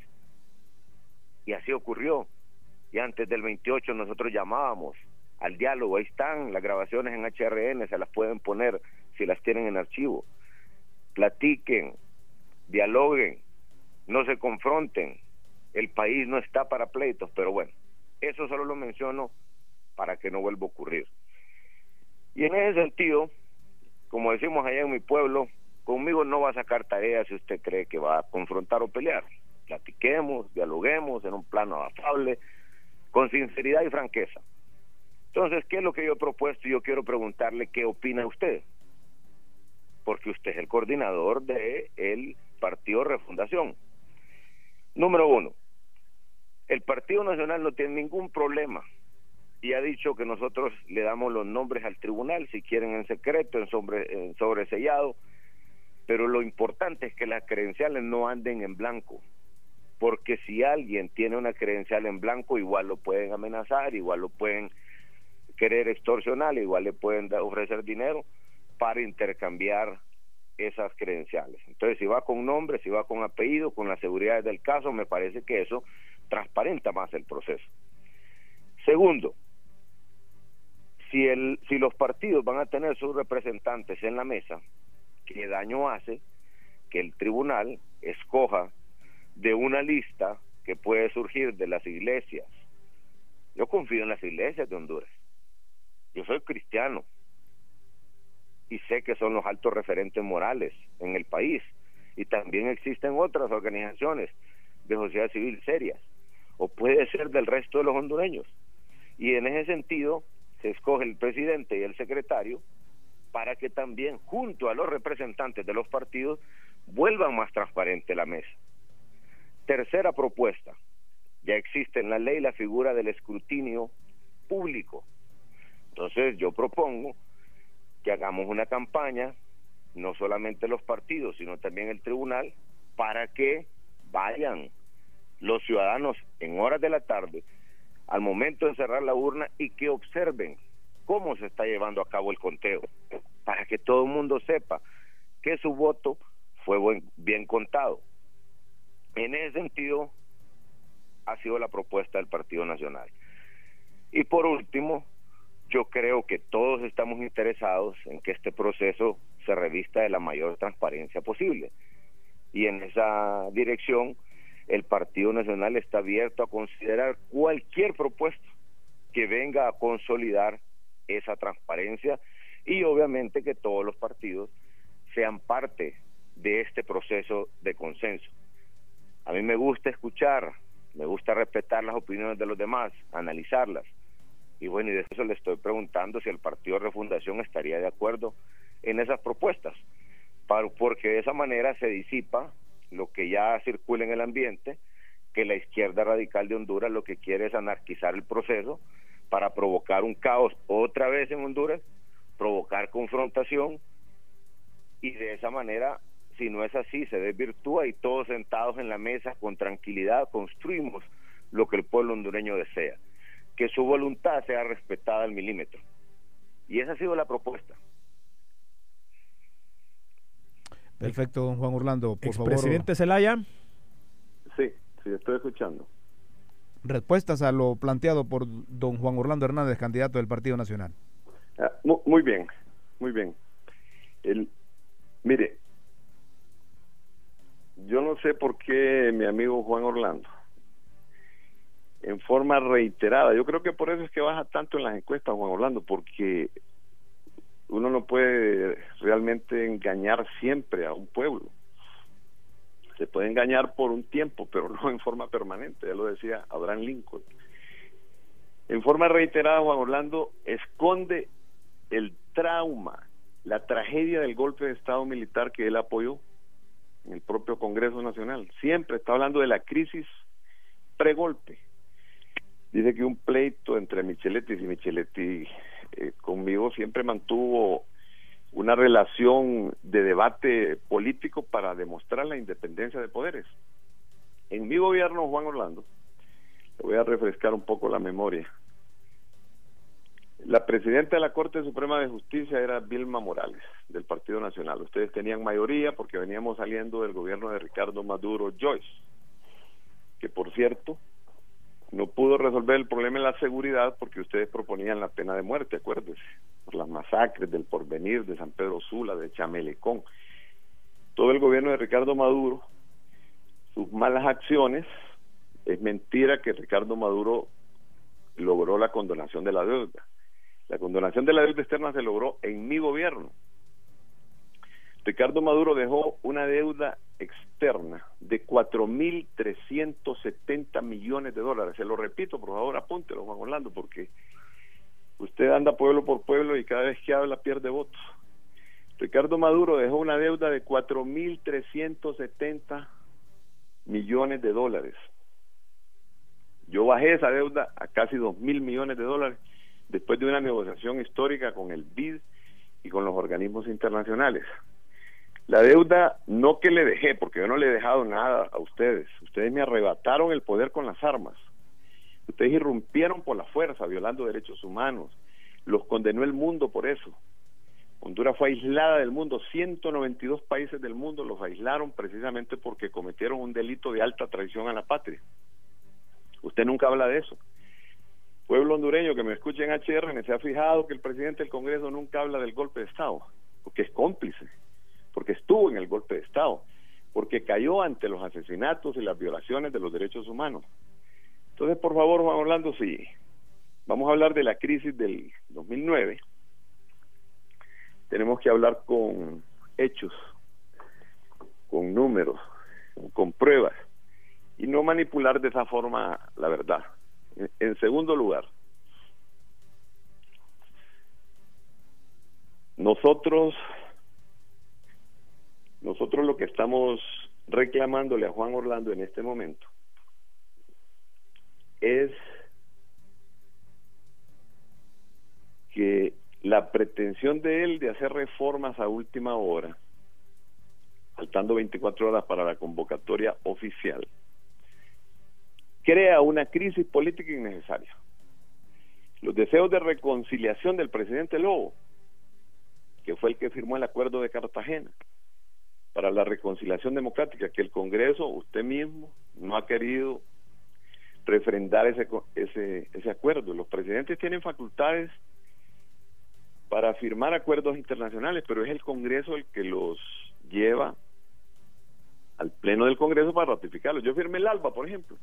Y así ocurrió. Y antes del 28 nosotros llamábamos al diálogo. Ahí están las grabaciones en HRN, se las pueden poner si las tienen en archivo. Platiquen, dialoguen, no se confronten. El país no está para pleitos, pero bueno, eso solo lo menciono para que no vuelva a ocurrir. Y en ese sentido, como decimos allá en mi pueblo, conmigo no va a sacar tareas si usted cree que va a confrontar o pelear. Platiquemos, dialoguemos en un plano afable, con sinceridad y franqueza. Entonces, ¿qué es lo que yo he propuesto? Yo quiero preguntarle qué opina usted, porque usted es el coordinador del Partido Refundación. Número 1, el Partido Nacional no tiene ningún problema y ha dicho que nosotros le damos los nombres al tribunal, si quieren en secreto, en sobresellado, pero lo importante es que las credenciales no anden en blanco, porque si alguien tiene una credencial en blanco, igual lo pueden amenazar, igual lo pueden querer extorsionar, igual le pueden ofrecer dinero para intercambiar esas credenciales. Entonces, si va con nombre, si va con apellido, con las seguridades del caso, me parece que eso transparenta más el proceso. Segundo, si los partidos van a tener sus representantes en la mesa, ¿qué daño hace que el tribunal escoja de una lista que puede surgir de las iglesias? Yo confío en las iglesias de Honduras. Yo soy cristiano y sé que son los altos referentes morales en el país, y también existen otras organizaciones de sociedad civil serias, o puede ser del resto de los hondureños, y en ese sentido se escoge el presidente y el secretario para que también, junto a los representantes de los partidos, vuelvan más transparente la mesa. Tercera propuesta, ya existe en la ley la figura del escrutinio público. Entonces yo propongo que hagamos una campaña, no solamente los partidos, sino también el tribunal, para que vayan los ciudadanos en horas de la tarde, al momento de cerrar la urna, y que observen cómo se está llevando a cabo el conteo, para que todo el mundo sepa que su voto fue bien contado. En ese sentido ha sido la propuesta del Partido Nacional. Y por último, yo creo que todos estamos interesados en que este proceso se revista de la mayor transparencia posible, y en esa dirección el Partido Nacional está abierto a considerar cualquier propuesta que venga a consolidar esa transparencia, y obviamente que todos los partidos sean parte de este proceso de consenso. A mí me gusta escuchar, me gusta respetar las opiniones de los demás, analizarlas, y bueno, y de eso le estoy preguntando si el Partido Refundación estaría de acuerdo en esas propuestas, porque de esa manera se disipa lo que ya circula en el ambiente, que la izquierda radical de Honduras lo que quiere es anarquizar el proceso para provocar un caos otra vez en Honduras, provocar confrontación, y de esa manera, si no es así, se desvirtúa, y todos sentados en la mesa con tranquilidad construimos lo que el pueblo hondureño desea, que su voluntad sea respetada al milímetro. Y esa ha sido la propuesta. Perfecto, don Juan Orlando. Por favor, presidente Zelaya. Sí, estoy escuchando. Respuestas a lo planteado por don Juan Orlando Hernández, candidato del Partido Nacional. Muy bien, muy bien. Mire, yo no sé por qué mi amigo Juan Orlando, en forma reiterada, yo creo que por eso es que baja tanto en las encuestas, Juan Orlando, porque uno no puede realmente engañar siempre a un pueblo. Se puede engañar por un tiempo, pero no en forma permanente, ya lo decía Abraham Lincoln. En forma reiterada, Juan Orlando esconde el trauma, la tragedia del golpe de Estado militar que él apoyó en el propio Congreso Nacional. Siempre está hablando de la crisis pregolpe. Dice que un pleito entre Micheletti y Micheletti conmigo siempre mantuvo una relación de debate político para demostrar la independencia de poderes. En mi gobierno, Juan Orlando, le voy a refrescar un poco la memoria. La presidenta de la Corte Suprema de Justicia era Vilma Morales, del Partido Nacional. Ustedes tenían mayoría porque veníamos saliendo del gobierno de Ricardo Maduro Joyce, que por cierto no pudo resolver el problema de la seguridad porque ustedes proponían la pena de muerte, acuérdense, por las masacres del Porvenir, de San Pedro Sula, de Chamelecón. Todo el gobierno de Ricardo Maduro, sus malas acciones, es mentira que Ricardo Maduro logró la condonación de la deuda. La condonación de la deuda externa se logró en mi gobierno. Ricardo Maduro dejó una deuda externa de 4.370 millones de dólares. Se lo repito, por favor, apúntelo, Juan Orlando, porque usted anda pueblo por pueblo y cada vez que habla pierde votos. Ricardo Maduro dejó una deuda de 4.370 millones de dólares. Yo bajé esa deuda a casi 2.000 millones de dólares después de una negociación histórica con el BID y con los organismos internacionales. La deuda no que le dejé, porque yo no le he dejado nada a ustedes. Ustedes me arrebataron el poder con las armas. Ustedes irrumpieron por la fuerza, violando derechos humanos. Los condenó el mundo por eso. Honduras fue aislada del mundo. 192 países del mundo los aislaron precisamente porque cometieron un delito de alta traición a la patria. Usted nunca habla de eso. Pueblo hondureño que me escuche en HRN se ha fijado que el presidente del Congreso nunca habla del golpe de Estado, porque es cómplice, porque estuvo en el golpe de Estado, porque cayó ante los asesinatos y las violaciones de los derechos humanos. Entonces, por favor, Juan Orlando, si vamos a hablar de la crisis del 2009, tenemos que hablar con hechos, con números, con pruebas, y no manipular de esa forma la verdad. En segundo lugar, nosotros lo que estamos reclamándole a Juan Orlando en este momento es que la pretensión de él de hacer reformas a última hora, faltando 24 horas para la convocatoria oficial, crea una crisis política innecesaria. Los deseos de reconciliación del presidente Lobo, que fue el que firmó el acuerdo de Cartagena para la reconciliación democrática, que el Congreso, usted mismo, no ha querido refrendar ese acuerdo. Los presidentes tienen facultades para firmar acuerdos internacionales, pero es el Congreso el que los lleva al Pleno del Congreso para ratificarlos. Yo firmé el ALBA, por ejemplo.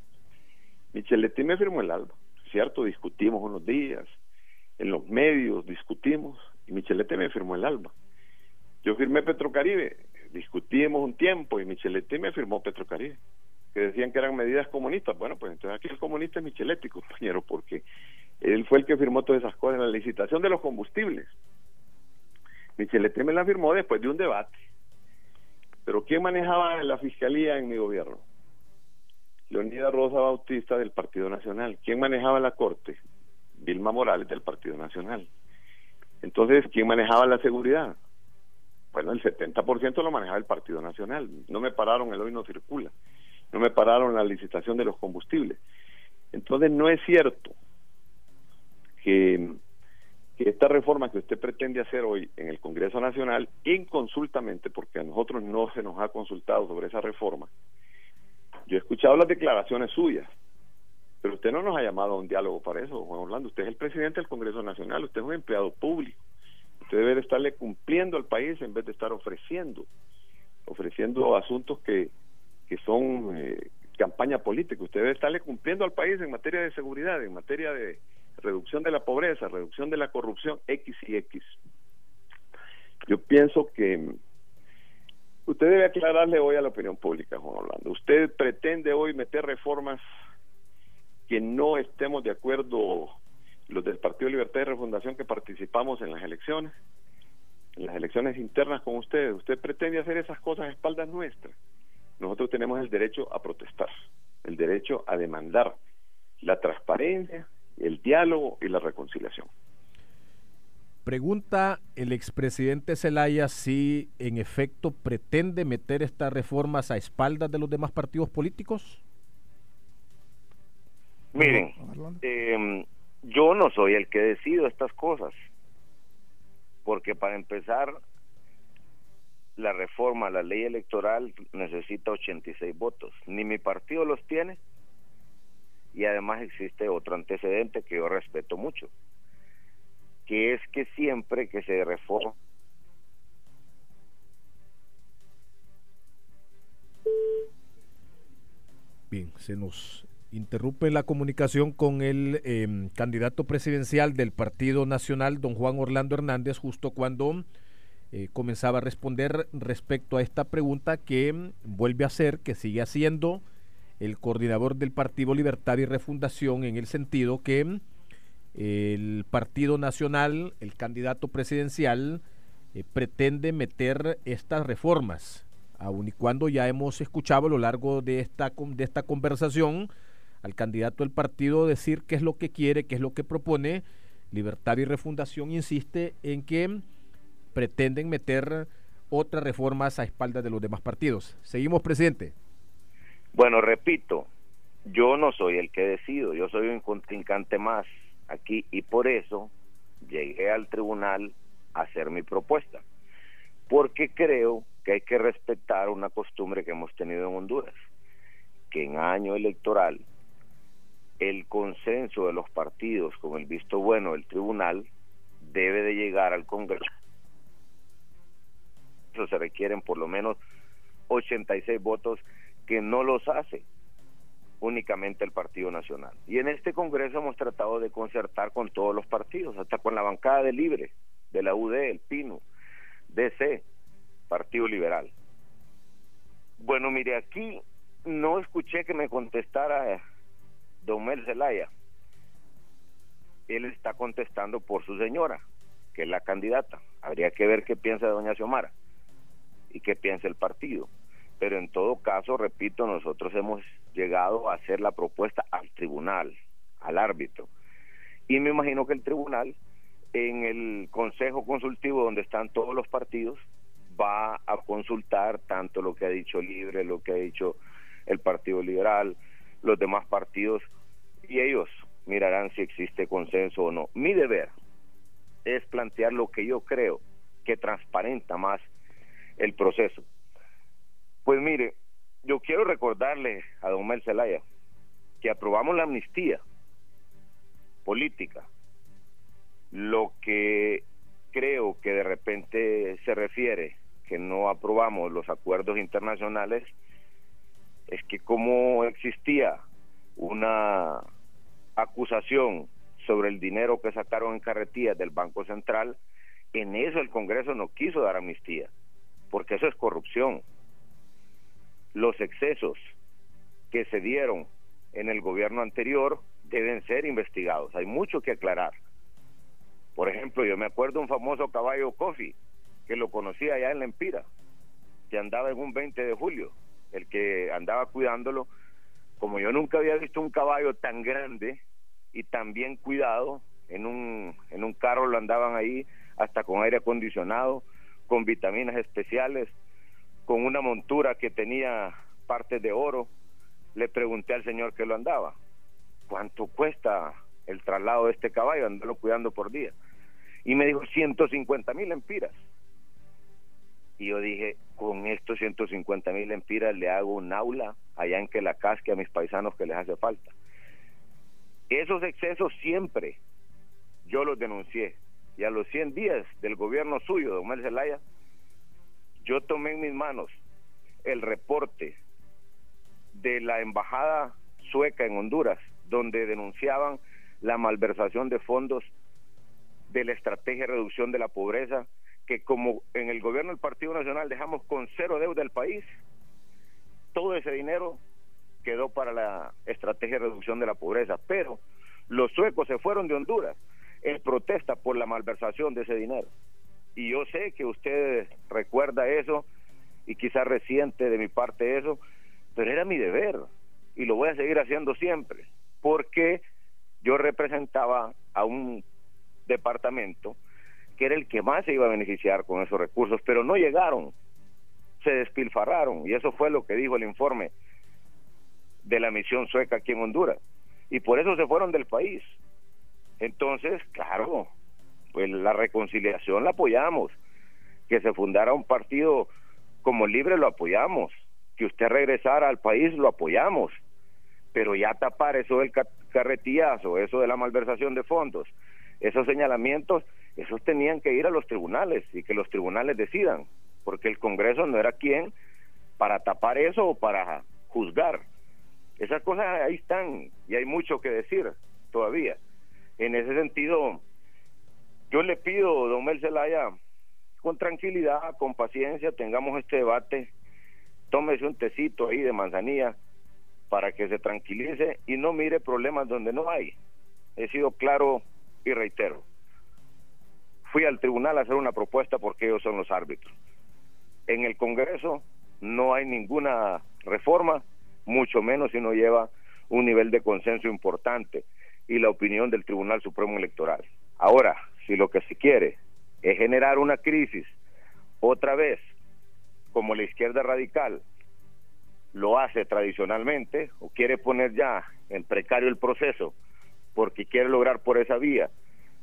Micheletti me firmó el ALBA, ¿cierto? Discutimos unos días, en los medios discutimos, y Micheletti me firmó el ALBA. Yo firmé Petrocaribe, discutimos un tiempo, y Micheletti me firmó Petrocaribe, que decían que eran medidas comunistas. Bueno, pues entonces aquí el comunista es Micheletti, compañero, porque él fue el que firmó todas esas cosas. En la licitación de los combustibles, Micheletti me la firmó después de un debate. Pero ¿quién manejaba la fiscalía en mi gobierno? Leonida Rosa Bautista, del Partido Nacional. ¿Quién manejaba la Corte? Vilma Morales, del Partido Nacional. Entonces, ¿quién manejaba la seguridad? Bueno, el 70% lo manejaba el Partido Nacional. No me pararon el hoy no circula. No me pararon la licitación de los combustibles. Entonces, no es cierto que esta reforma que usted pretende hacer hoy en el Congreso Nacional, inconsultamente, porque a nosotros no se nos ha consultado sobre esa reforma. Yo he escuchado las declaraciones suyas, pero usted no nos ha llamado a un diálogo para eso, Juan Orlando. Usted es el presidente del Congreso Nacional, usted es un empleado público. Usted debe de estarle cumpliendo al país en vez de estar ofreciendo asuntos que son campaña política. Usted debe estarle cumpliendo al país en materia de seguridad, en materia de reducción de la pobreza, reducción de la corrupción, X y X. Yo pienso que usted debe aclararle hoy a la opinión pública, Juan Orlando. Usted pretende hoy meter reformas que no estemos de acuerdo los del Partido Libertad y Refundación que participamos en las elecciones internas con ustedes. Usted pretende hacer esas cosas a espaldas nuestras. Nosotros tenemos el derecho a protestar, el derecho a demandar la transparencia, el diálogo y la reconciliación. Pregunta el expresidente Zelaya si en efecto pretende meter estas reformas a espaldas de los demás partidos políticos. Miren, yo no soy el que decido estas cosas, porque para empezar, la reforma a la ley electoral necesita 86 votos. Ni mi partido los tiene, y además existe otro antecedente que yo respeto mucho, que es que siempre que se reforma... Bien, se nos interrumpe la comunicación con el candidato presidencial del Partido Nacional, don Juan Orlando Hernández, justo cuando comenzaba a responder respecto a esta pregunta que vuelve a hacer, que sigue haciendo el coordinador del Partido Libertad y Refundación, en el sentido que el Partido Nacional, el candidato presidencial, pretende meter estas reformas, aun y cuando ya hemos escuchado a lo largo de esta conversación al candidato del partido decir qué es lo que quiere, qué es lo que propone. Libertad y Refundación insiste en que pretenden meter otras reformas a espaldas de los demás partidos. Seguimos, presidente. Bueno, repito, yo no soy el que decido, yo soy un contrincante más aquí, y por eso llegué al tribunal a hacer mi propuesta, porque creo que hay que respetar una costumbre que hemos tenido en Honduras, que en año electoral el consenso de los partidos con el visto bueno del tribunal debe de llegar al Congreso. Eso se requieren por lo menos 86 votos, que no los hace únicamente el Partido Nacional. Y en este Congreso hemos tratado de concertar con todos los partidos, hasta con la bancada de Libre, de la UD, el PINU, DC, Partido Liberal. Bueno, mire, aquí no escuché que me contestara don Mel Zelaya. Él está contestando por su señora, que es la candidata. Habría que ver qué piensa doña Xiomara y qué piensa el partido. Pero en todo caso, repito, nosotros hemos llegado a hacer la propuesta al tribunal, al árbitro. Y me imagino que el tribunal, en el consejo consultivo donde están todos los partidos, va a consultar tanto lo que ha dicho Libre, lo que ha dicho el Partido Liberal, los demás partidos, y ellos mirarán si existe consenso o no. Mi deber es plantear lo que yo creo que transparenta más el proceso. Pues mire, yo quiero recordarle a don Mel Zelaya que aprobamos la amnistía política. Lo que creo que de repente se refiere que no aprobamos los acuerdos internacionales es que como existía una acusación sobre el dinero que sacaron en carretillas del Banco Central, en eso el Congreso no quiso dar amnistía, porque eso es corrupción. Los excesos que se dieron en el gobierno anterior deben ser investigados, hay mucho que aclarar. Por ejemplo, yo me acuerdo un famoso caballo Coffee, que lo conocía allá en La Empira, que andaba en un 20 de julio, el que andaba cuidándolo, como yo nunca había visto un caballo tan grande y tan bien cuidado, en un carro lo andaban ahí, hasta con aire acondicionado, con vitaminas especiales, con una montura que tenía partes de oro. Le pregunté al señor que lo andaba, ¿cuánto cuesta el traslado de este caballo, andarlo cuidando por día? Y me dijo 150,000 lempiras. Y yo dije, con estos 150,000 lempiras le hago un aula allá en Quelacasque a mis paisanos que les hace falta. Esos excesos siempre yo los denuncié, y a los 100 días del gobierno suyo, don Mel Zelaya, yo tomé en mis manos el reporte de la embajada sueca en Honduras, donde denunciaban la malversación de fondos de la estrategia de reducción de la pobreza, que como en el gobierno del Partido Nacional dejamos con cero deuda el país, todo ese dinero quedó para la estrategia de reducción de la pobreza, pero los suecos se fueron de Honduras en protesta por la malversación de ese dinero. Y yo sé que usted recuerda eso, y quizás reciente de mi parte eso, pero era mi deber, y lo voy a seguir haciendo siempre, porque yo representaba a un departamento que era el que más se iba a beneficiar con esos recursos, pero no llegaron, se despilfarraron, y eso fue lo que dijo el informe de la misión sueca aquí en Honduras. y por eso se fueron del país. Entonces, claro, pues la reconciliación la apoyamos, que se fundara un partido como Libre lo apoyamos, que usted regresara al país lo apoyamos, pero ya tapar eso del carretillazo, eso de la malversación de fondos, esos señalamientos, esos tenían que ir a los tribunales y que los tribunales decidan, porque el Congreso no era quien para tapar eso o para juzgar. Esas cosas ahí están y hay mucho que decir todavía. En ese sentido, yo le pido, don Mel Zelaya, con tranquilidad, con paciencia, tengamos este debate, tómese un tecito ahí de manzanilla para que se tranquilice y no mire problemas donde no hay. He sido claro y reitero. Fui al tribunal a hacer una propuesta porque ellos son los árbitros. En el Congreso no hay ninguna reforma, mucho menos si no lleva un nivel de consenso importante y la opinión del Tribunal Supremo Electoral. Ahora, si lo que se quiere es generar una crisis otra vez, como la izquierda radical lo hace tradicionalmente, o quiere poner ya en precario el proceso porque quiere lograr por esa vía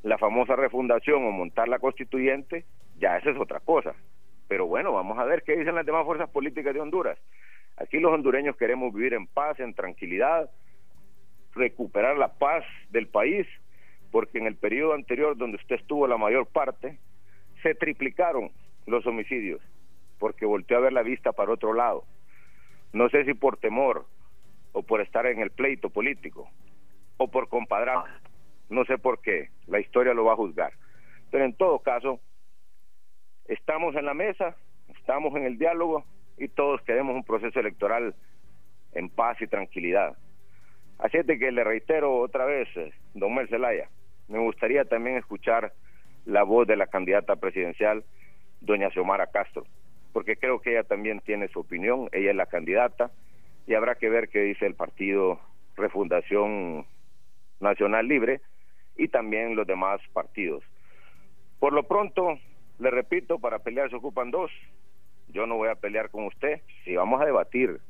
la famosa refundación o montar la constituyente, ya esa es otra cosa. Pero bueno, vamos a ver qué dicen las demás fuerzas políticas de Honduras. Aquí los hondureños queremos vivir en paz, en tranquilidad, recuperar la paz del país, porque en el periodo anterior donde usted estuvo la mayor parte, se triplicaron los homicidios, porque volteó a ver la vista para otro lado. No sé si por temor, o por estar en el pleito político, o por compadrazgo, no sé por qué, la historia lo va a juzgar. Pero en todo caso, estamos en la mesa, estamos en el diálogo, y todos queremos un proceso electoral en paz y tranquilidad. Así es de que le reitero otra vez, don Mel Zelaya, me gustaría también escuchar la voz de la candidata presidencial, doña Xiomara Castro, porque creo que ella también tiene su opinión, ella es la candidata, y habrá que ver qué dice el partido Refundación Nacional Libre y también los demás partidos. Por lo pronto, le repito, para pelear se ocupan dos. Yo no voy a pelear con usted, si vamos a debatir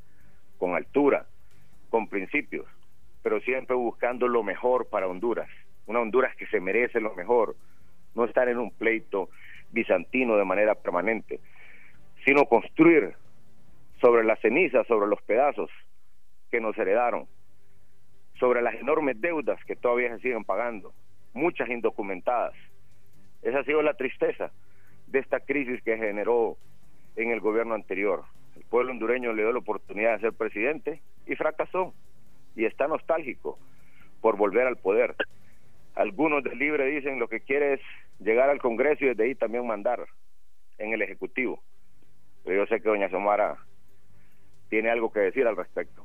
con altura, con principios, pero siempre buscando lo mejor para Honduras, una Honduras que se merece lo mejor, no estar en un pleito bizantino de manera permanente, sino construir sobre las cenizas, sobre los pedazos que nos heredaron, sobre las enormes deudas que todavía se siguen pagando, muchas indocumentadas. Esa ha sido la tristeza de esta crisis que generó en el gobierno anterior. El pueblo hondureño le dio la oportunidad de ser presidente y fracasó, y está nostálgico por volver al poder. Algunos del Libre dicen lo que quiere es llegar al Congreso y desde ahí también mandar en el Ejecutivo. Pero yo sé que doña Xiomara tiene algo que decir al respecto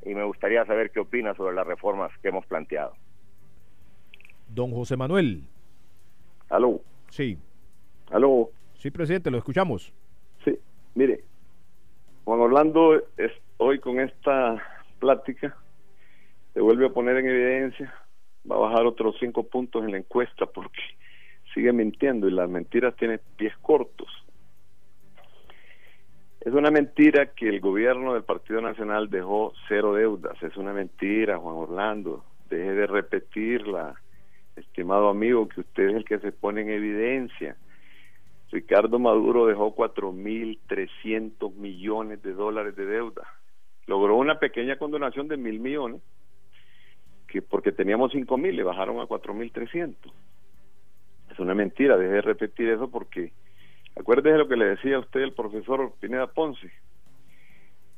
y me gustaría saber qué opina sobre las reformas que hemos planteado. Don José Manuel. ¿Aló? Sí. ¿Aló? Sí, presidente, lo escuchamos. Sí, mire, Juan Orlando hoy con esta plática se vuelve a poner en evidencia, va a bajar otros 5 puntos en la encuesta porque sigue mintiendo y las mentiras tienen pies cortos. Es una mentira que el gobierno del Partido Nacional dejó 0 deudas, es una mentira, Juan Orlando, deje de repetirla, estimado amigo, que usted es el que se pone en evidencia. Ricardo Maduro dejó 4.300 millones de dólares de deuda, logró una pequeña condonación de 1.000 millones, que porque teníamos 5.000 le bajaron a 4.300. Es una mentira, deje de repetir eso porque acuérdese lo que le decía a usted el profesor Pineda Ponce.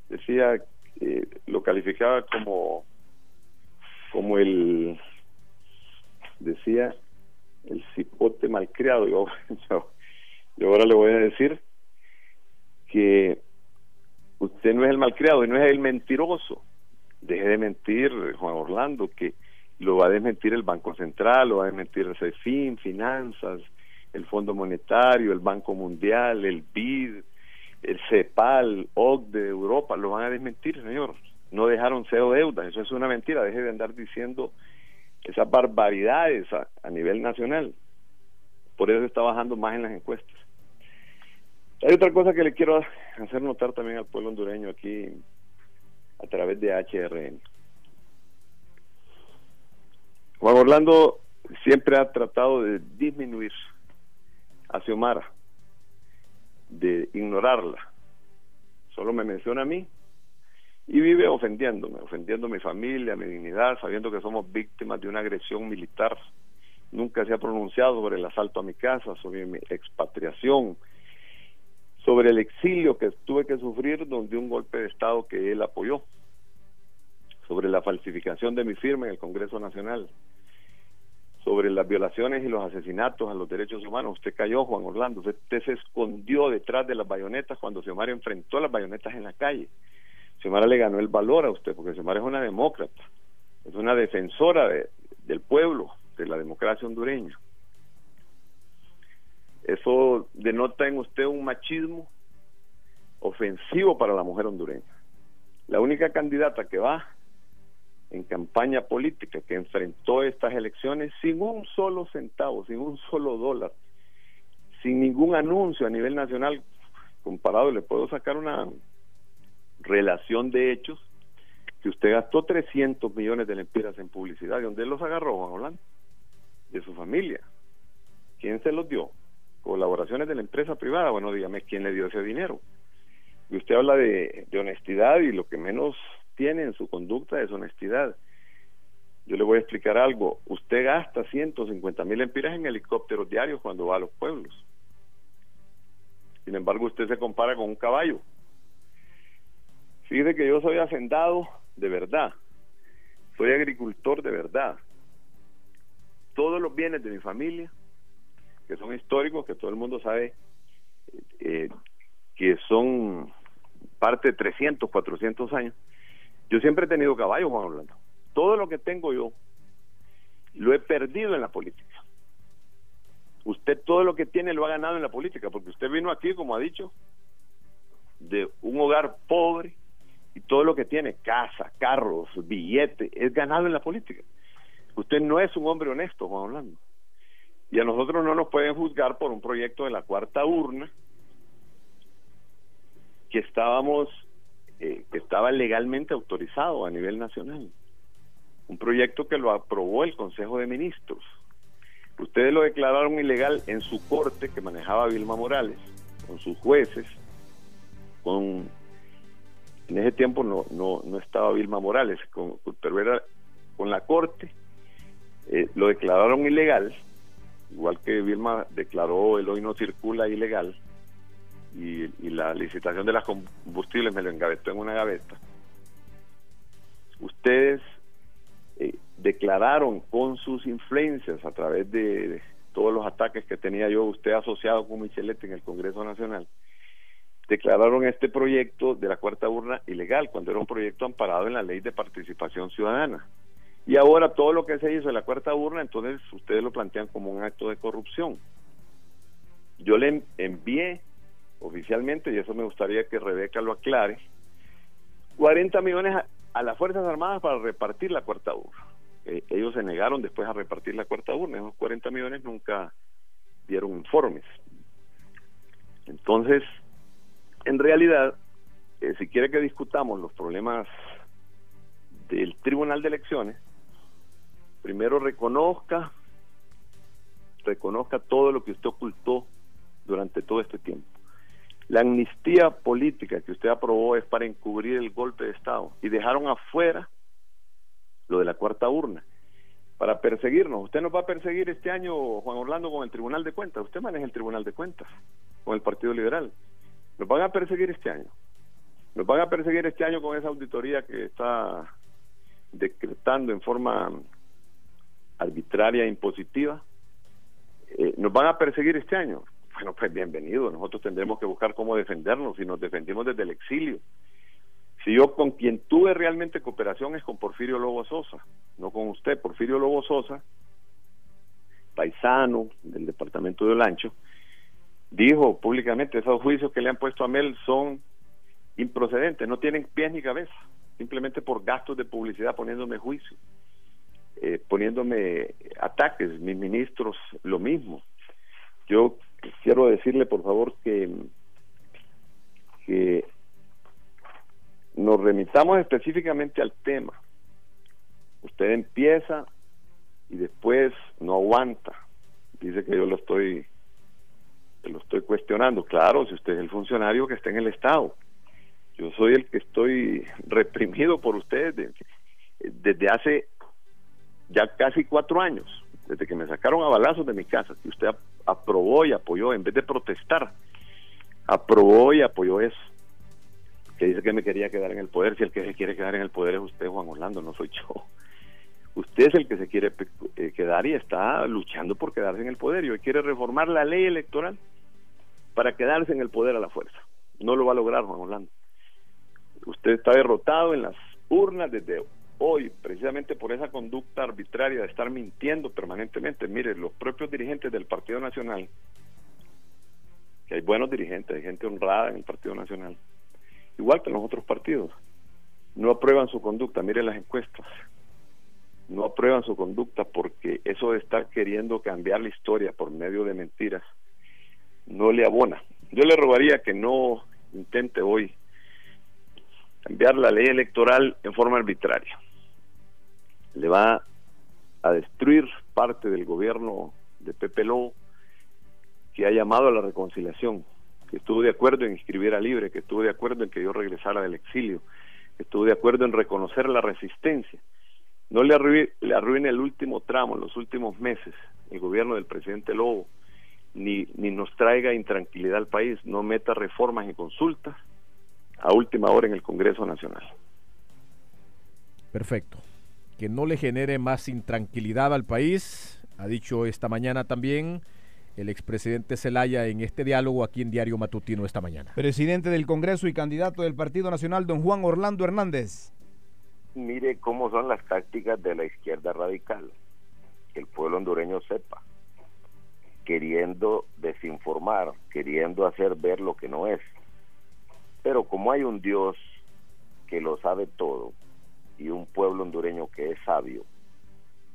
Decía, lo calificaba como el, decía, el cipote malcriado. Yo ahora le voy a decir que usted no es el malcriado y no es el mentiroso. Deje de mentir, Juan Orlando, que lo va a desmentir el Banco Central, lo va a desmentir el CEFIN, Finanzas, el Fondo Monetario, el Banco Mundial, el BID, el CEPAL, OCDE de Europa, lo van a desmentir, señor. No dejaron 0 deudas, eso es una mentira. Deje de andar diciendo esas barbaridades a nivel nacional. Por eso está bajando más en las encuestas. Hay otra cosa que le quiero hacer notar también al pueblo hondureño aquí a través de HRN. Juan Orlando siempre ha tratado de disminuir a Xiomara, de ignorarla. Solo me menciona a mí y vive ofendiéndome, ofendiendo a mi familia, a mi dignidad, sabiendo que somos víctimas de una agresión militar. Nunca se ha pronunciado sobre el asalto a mi casa, sobre mi expatriación, sobre el exilio que tuve que sufrir donde un golpe de Estado que él apoyó, sobre la falsificación de mi firma en el Congreso Nacional, sobre las violaciones y los asesinatos a los derechos humanos. Usted cayó, Juan Orlando, usted se escondió detrás de las bayonetas cuando Xiomara enfrentó las bayonetas en la calle. Xiomara le ganó el valor a usted, porque Xiomara es una demócrata, es una defensora del pueblo, de la democracia hondureña. Eso denota en usted un machismo ofensivo para la mujer hondureña. La única candidata que va en campaña política, que enfrentó estas elecciones sin un solo centavo, sin un solo dólar, sin ningún anuncio a nivel nacional comparado, le puedo sacar una relación de hechos, que usted gastó 300 millones de lempiras en publicidad. ¿De dónde los agarró, Juan Orlando? De su familia. ¿Quién se los dio? Colaboraciones de la empresa privada. Bueno, dígame quién le dio ese dinero. Y usted habla de honestidad, y lo que menos tiene en su conducta es honestidad. Yo le voy a explicar algo. Usted gasta 150,000 lempiras en helicópteros diarios cuando va a los pueblos. Sin embargo, usted se compara con un caballo. Fíjese que yo soy hacendado de verdad, soy agricultor de verdad. Todos los bienes de mi familia, que son históricos, que todo el mundo sabe que son parte de 300, 400 años, yo siempre he tenido caballos, Juan Orlando. Todo lo que tengo yo lo he perdido en la política. Usted todo lo que tiene lo ha ganado en la política, porque usted vino aquí, como ha dicho, de un hogar pobre, y todo lo que tiene, casa, carros, billetes, es ganado en la política. Usted no es un hombre honesto, Juan Orlando. Y a nosotros no nos pueden juzgar por un proyecto de la cuarta urna que estaba legalmente autorizado a nivel nacional. Un proyecto que lo aprobó el Consejo de Ministros. Ustedes lo declararon ilegal en su corte, que manejaba Vilma Morales, con sus jueces, en ese tiempo no estaba Vilma Morales, pero era con la corte. Lo declararon ilegal, igual que Vilma declaró el hoy no circula ilegal, y la licitación de las combustibles me lo engavetó en una gaveta. Ustedes declararon con sus influencias, a través de todos los ataques que tenía yo, usted asociado con Michelet en el Congreso Nacional, declararon este proyecto de la cuarta urna ilegal, cuando era un proyecto amparado en la Ley de Participación Ciudadana. Y ahora todo lo que se hizo en la cuarta urna, entonces ustedes lo plantean como un acto de corrupción. Yo le envié oficialmente, y eso me gustaría que Rebeca lo aclare, 40 millones a las Fuerzas Armadas para repartir la cuarta urna. Ellos se negaron después a repartir la cuarta urna. Esos 40 millones nunca dieron informes. Entonces, en realidad, si quiere que discutamos los problemas del Tribunal de Elecciones, primero reconozca todo lo que usted ocultó durante todo este tiempo. La amnistía política que usted aprobó es para encubrir el golpe de Estado, y dejaron afuera lo de la cuarta urna para perseguirnos. Usted nos va a perseguir este año, Juan Orlando, con el Tribunal de Cuentas. Usted maneja el Tribunal de Cuentas con el Partido Liberal. Nos van a perseguir este año. Nos van a perseguir este año con esa auditoría que está decretando en forma arbitraria e impositiva. Nos van a perseguir este año. Bueno, pues bienvenido. Nosotros tendremos que buscar cómo defendernos, y nos defendimos desde el exilio. Si yo con quien tuve realmente cooperación es con Porfirio Lobo Sosa, no con usted. Porfirio Lobo Sosa, paisano del departamento de Olancho, dijo públicamente: esos juicios que le han puesto a Mel son improcedentes, no tienen pies ni cabeza, simplemente por gastos de publicidad poniéndome juicio, poniéndome ataques. Mis ministros lo mismo. Yo quiero decirle, por favor, que nos remitamos específicamente al tema. Usted empieza y después no aguanta, dice que yo lo estoy cuestionando. Claro, si usted es el funcionario que está en el Estado, yo soy el que estoy reprimido por ustedes desde hace ya casi 4 años, desde que me sacaron a balazos de mi casa, que usted aprobó y apoyó, en vez de protestar, aprobó y apoyó eso, que dice que me quería quedar en el poder. Si el que se quiere quedar en el poder es usted, Juan Orlando, no soy yo. Usted es el que se quiere quedar y está luchando por quedarse en el poder, y hoy quiere reformar la ley electoral para quedarse en el poder a la fuerza. No lo va a lograr, Juan Orlando. Usted está derrotado en las urnas desde hoy, precisamente por esa conducta arbitraria de estar mintiendo permanentemente. Mire, los propios dirigentes del Partido Nacional, que hay buenos dirigentes, hay gente honrada en el Partido Nacional, igual que en los otros partidos, no aprueban su conducta. Mire las encuestas, no aprueban su conducta, porque eso de estar queriendo cambiar la historia por medio de mentiras no le abona. Yo le rogaría que no intente hoy cambiar la ley electoral en forma arbitraria. Le va a destruir parte del gobierno de Pepe Lobo, que ha llamado a la reconciliación, que estuvo de acuerdo en inscribir a Libre, que estuvo de acuerdo en que yo regresara del exilio, que estuvo de acuerdo en reconocer la resistencia. No le arruine el último tramo, los últimos meses, el gobierno del presidente Lobo, ni nos traiga intranquilidad al país. No meta reformas y consultas a última hora en el Congreso Nacional. Perfecto. Que no le genere más intranquilidad al país, ha dicho esta mañana también el expresidente Zelaya en este diálogo aquí en Diario Matutino esta mañana. Presidente del Congreso y candidato del Partido Nacional, don Juan Orlando Hernández. Mire cómo son las tácticas de la izquierda radical, que el pueblo hondureño sepa, queriendo desinformar, queriendo hacer ver lo que no es. Pero como hay un Dios que lo sabe todo y un pueblo hondureño que es sabio,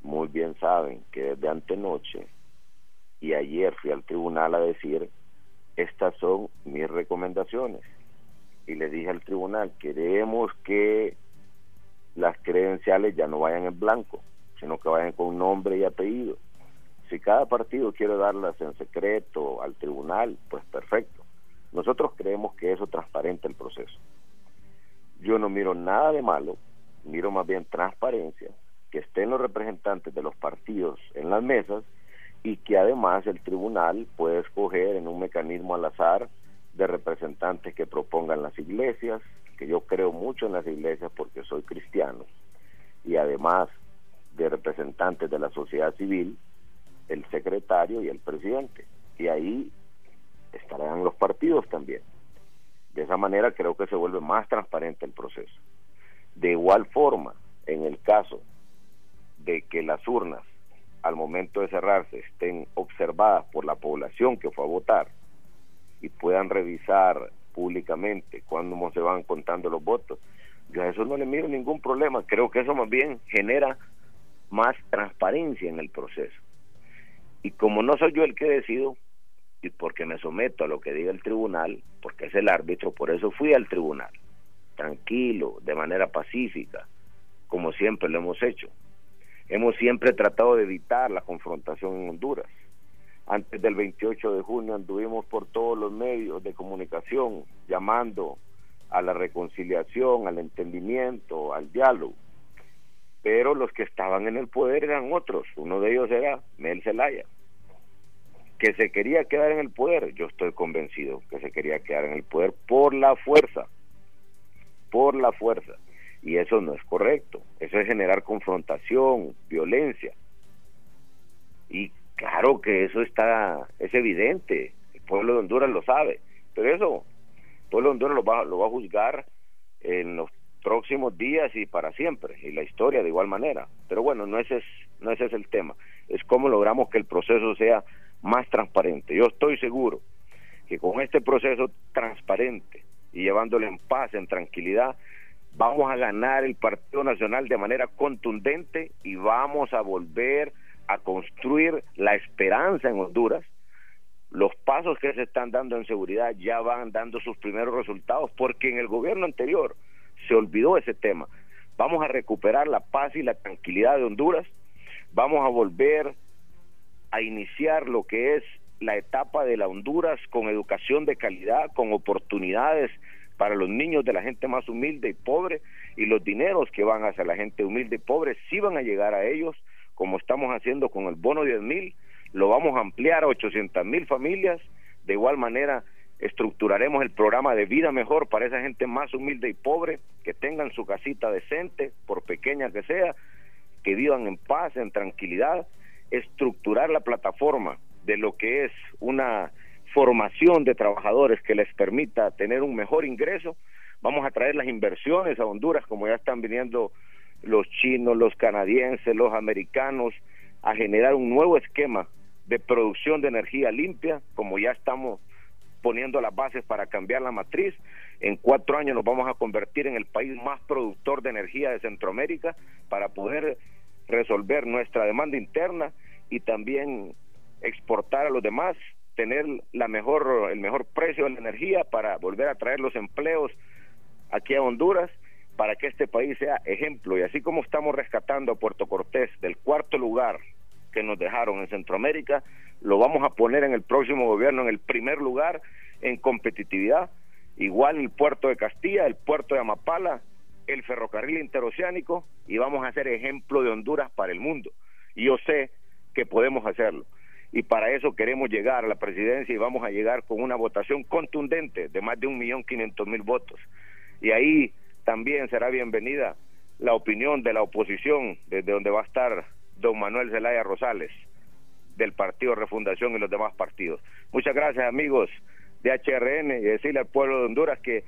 muy bien saben que desde antenoche y ayer fui al tribunal a decir: estas son mis recomendaciones, y le dije al tribunal: queremos que las credenciales ya no vayan en blanco, sino que vayan con nombre y apellido. Si cada partido quiere darlas en secreto al tribunal, pues perfecto. Nosotros creemos que eso transparenta el proceso. Yo no miro nada de malo, miro más bien transparencia, que estén los representantes de los partidos en las mesas, y que además el tribunal puede escoger en un mecanismo al azar de representantes que propongan las iglesias, que yo creo mucho en las iglesias porque soy cristiano, y además de representantes de la sociedad civil, el secretario y el presidente, y ahí estarán los partidos también. De esa manera creo que se vuelve más transparente el proceso. De igual forma, en el caso de que las urnas al momento de cerrarse estén observadas por la población que fue a votar y puedan revisar públicamente cuando se van contando los votos, yo a eso no le miro ningún problema. Creo que eso más bien genera más transparencia en el proceso. Y como no soy yo el que decido, y porque me someto a lo que diga el tribunal, porque es el árbitro, por eso fui al tribunal, tranquilo, de manera pacífica, como siempre lo hemos hecho. Hemos siempre tratado de evitar la confrontación en Honduras. Antes del 28 de junio anduvimos por todos los medios de comunicación llamando a la reconciliación, al entendimiento, al diálogo. Pero los que estaban en el poder eran otros. Uno de ellos era Mel Zelaya, que se quería quedar en el poder. Yo estoy convencido que se quería quedar en el poder por la fuerza. Por la fuerza. Y eso no es correcto. Eso es generar confrontación, violencia. Y claro que eso es evidente. El pueblo de Honduras lo sabe. Pero eso, el pueblo de Honduras lo va a juzgar en los próximos días y para siempre. Y la historia de igual manera. Pero bueno, no ese es el tema. Es cómo logramos que el proceso sea más transparente. Yo estoy seguro que con este proceso transparente y llevándolo en paz, en tranquilidad, vamos a ganar el Partido Nacional de manera contundente y vamos a volver a construir la esperanza en Honduras. Los pasos que se están dando en seguridad ya van dando sus primeros resultados, porque en el gobierno anterior se olvidó ese tema. Vamos a recuperar la paz y la tranquilidad de Honduras. vamos a volver a iniciar lo que es la etapa de la Honduras con educación de calidad, con oportunidades para los niños de la gente más humilde y pobre, y los dineros que van hacia la gente humilde y pobre sí van a llegar a ellos, como estamos haciendo con el bono 10,000, lo vamos a ampliar a 800,000 familias. De igual manera estructuraremos el programa de vida mejor para esa gente más humilde y pobre, que tengan su casita decente, por pequeña que sea, que vivan en paz, en tranquilidad. Estructurar la plataforma de lo que es una formación de trabajadores que les permita tener un mejor ingreso. Vamos a traer las inversiones a Honduras, como ya están viniendo los chinos, los canadienses, los americanos, a generar un nuevo esquema de producción de energía limpia, como ya estamos poniendo las bases para cambiar la matriz. En 4 años nos vamos a convertir en el país más productor de energía de Centroamérica para poder resolver nuestra demanda interna y también exportar a los demás, tener el mejor precio de la energía para volver a traer los empleos aquí a Honduras, para que este país sea ejemplo. Y así como estamos rescatando a Puerto Cortés del 4º lugar que nos dejaron en Centroamérica, lo vamos a poner en el próximo gobierno en el 1er lugar en competitividad. Igual el puerto de Castilla, el puerto de Amapala, el ferrocarril interoceánico, y vamos a ser ejemplo de Honduras para el mundo. Y yo sé que podemos hacerlo, y para eso queremos llegar a la presidencia, y vamos a llegar con una votación contundente de más de 1.500.000 votos. Y ahí también será bienvenida la opinión de la oposición, desde donde va a estar don Manuel Zelaya Rosales, del Partido Refundación y los demás partidos. Muchas gracias, amigos de HRN, y decirle al pueblo de Honduras que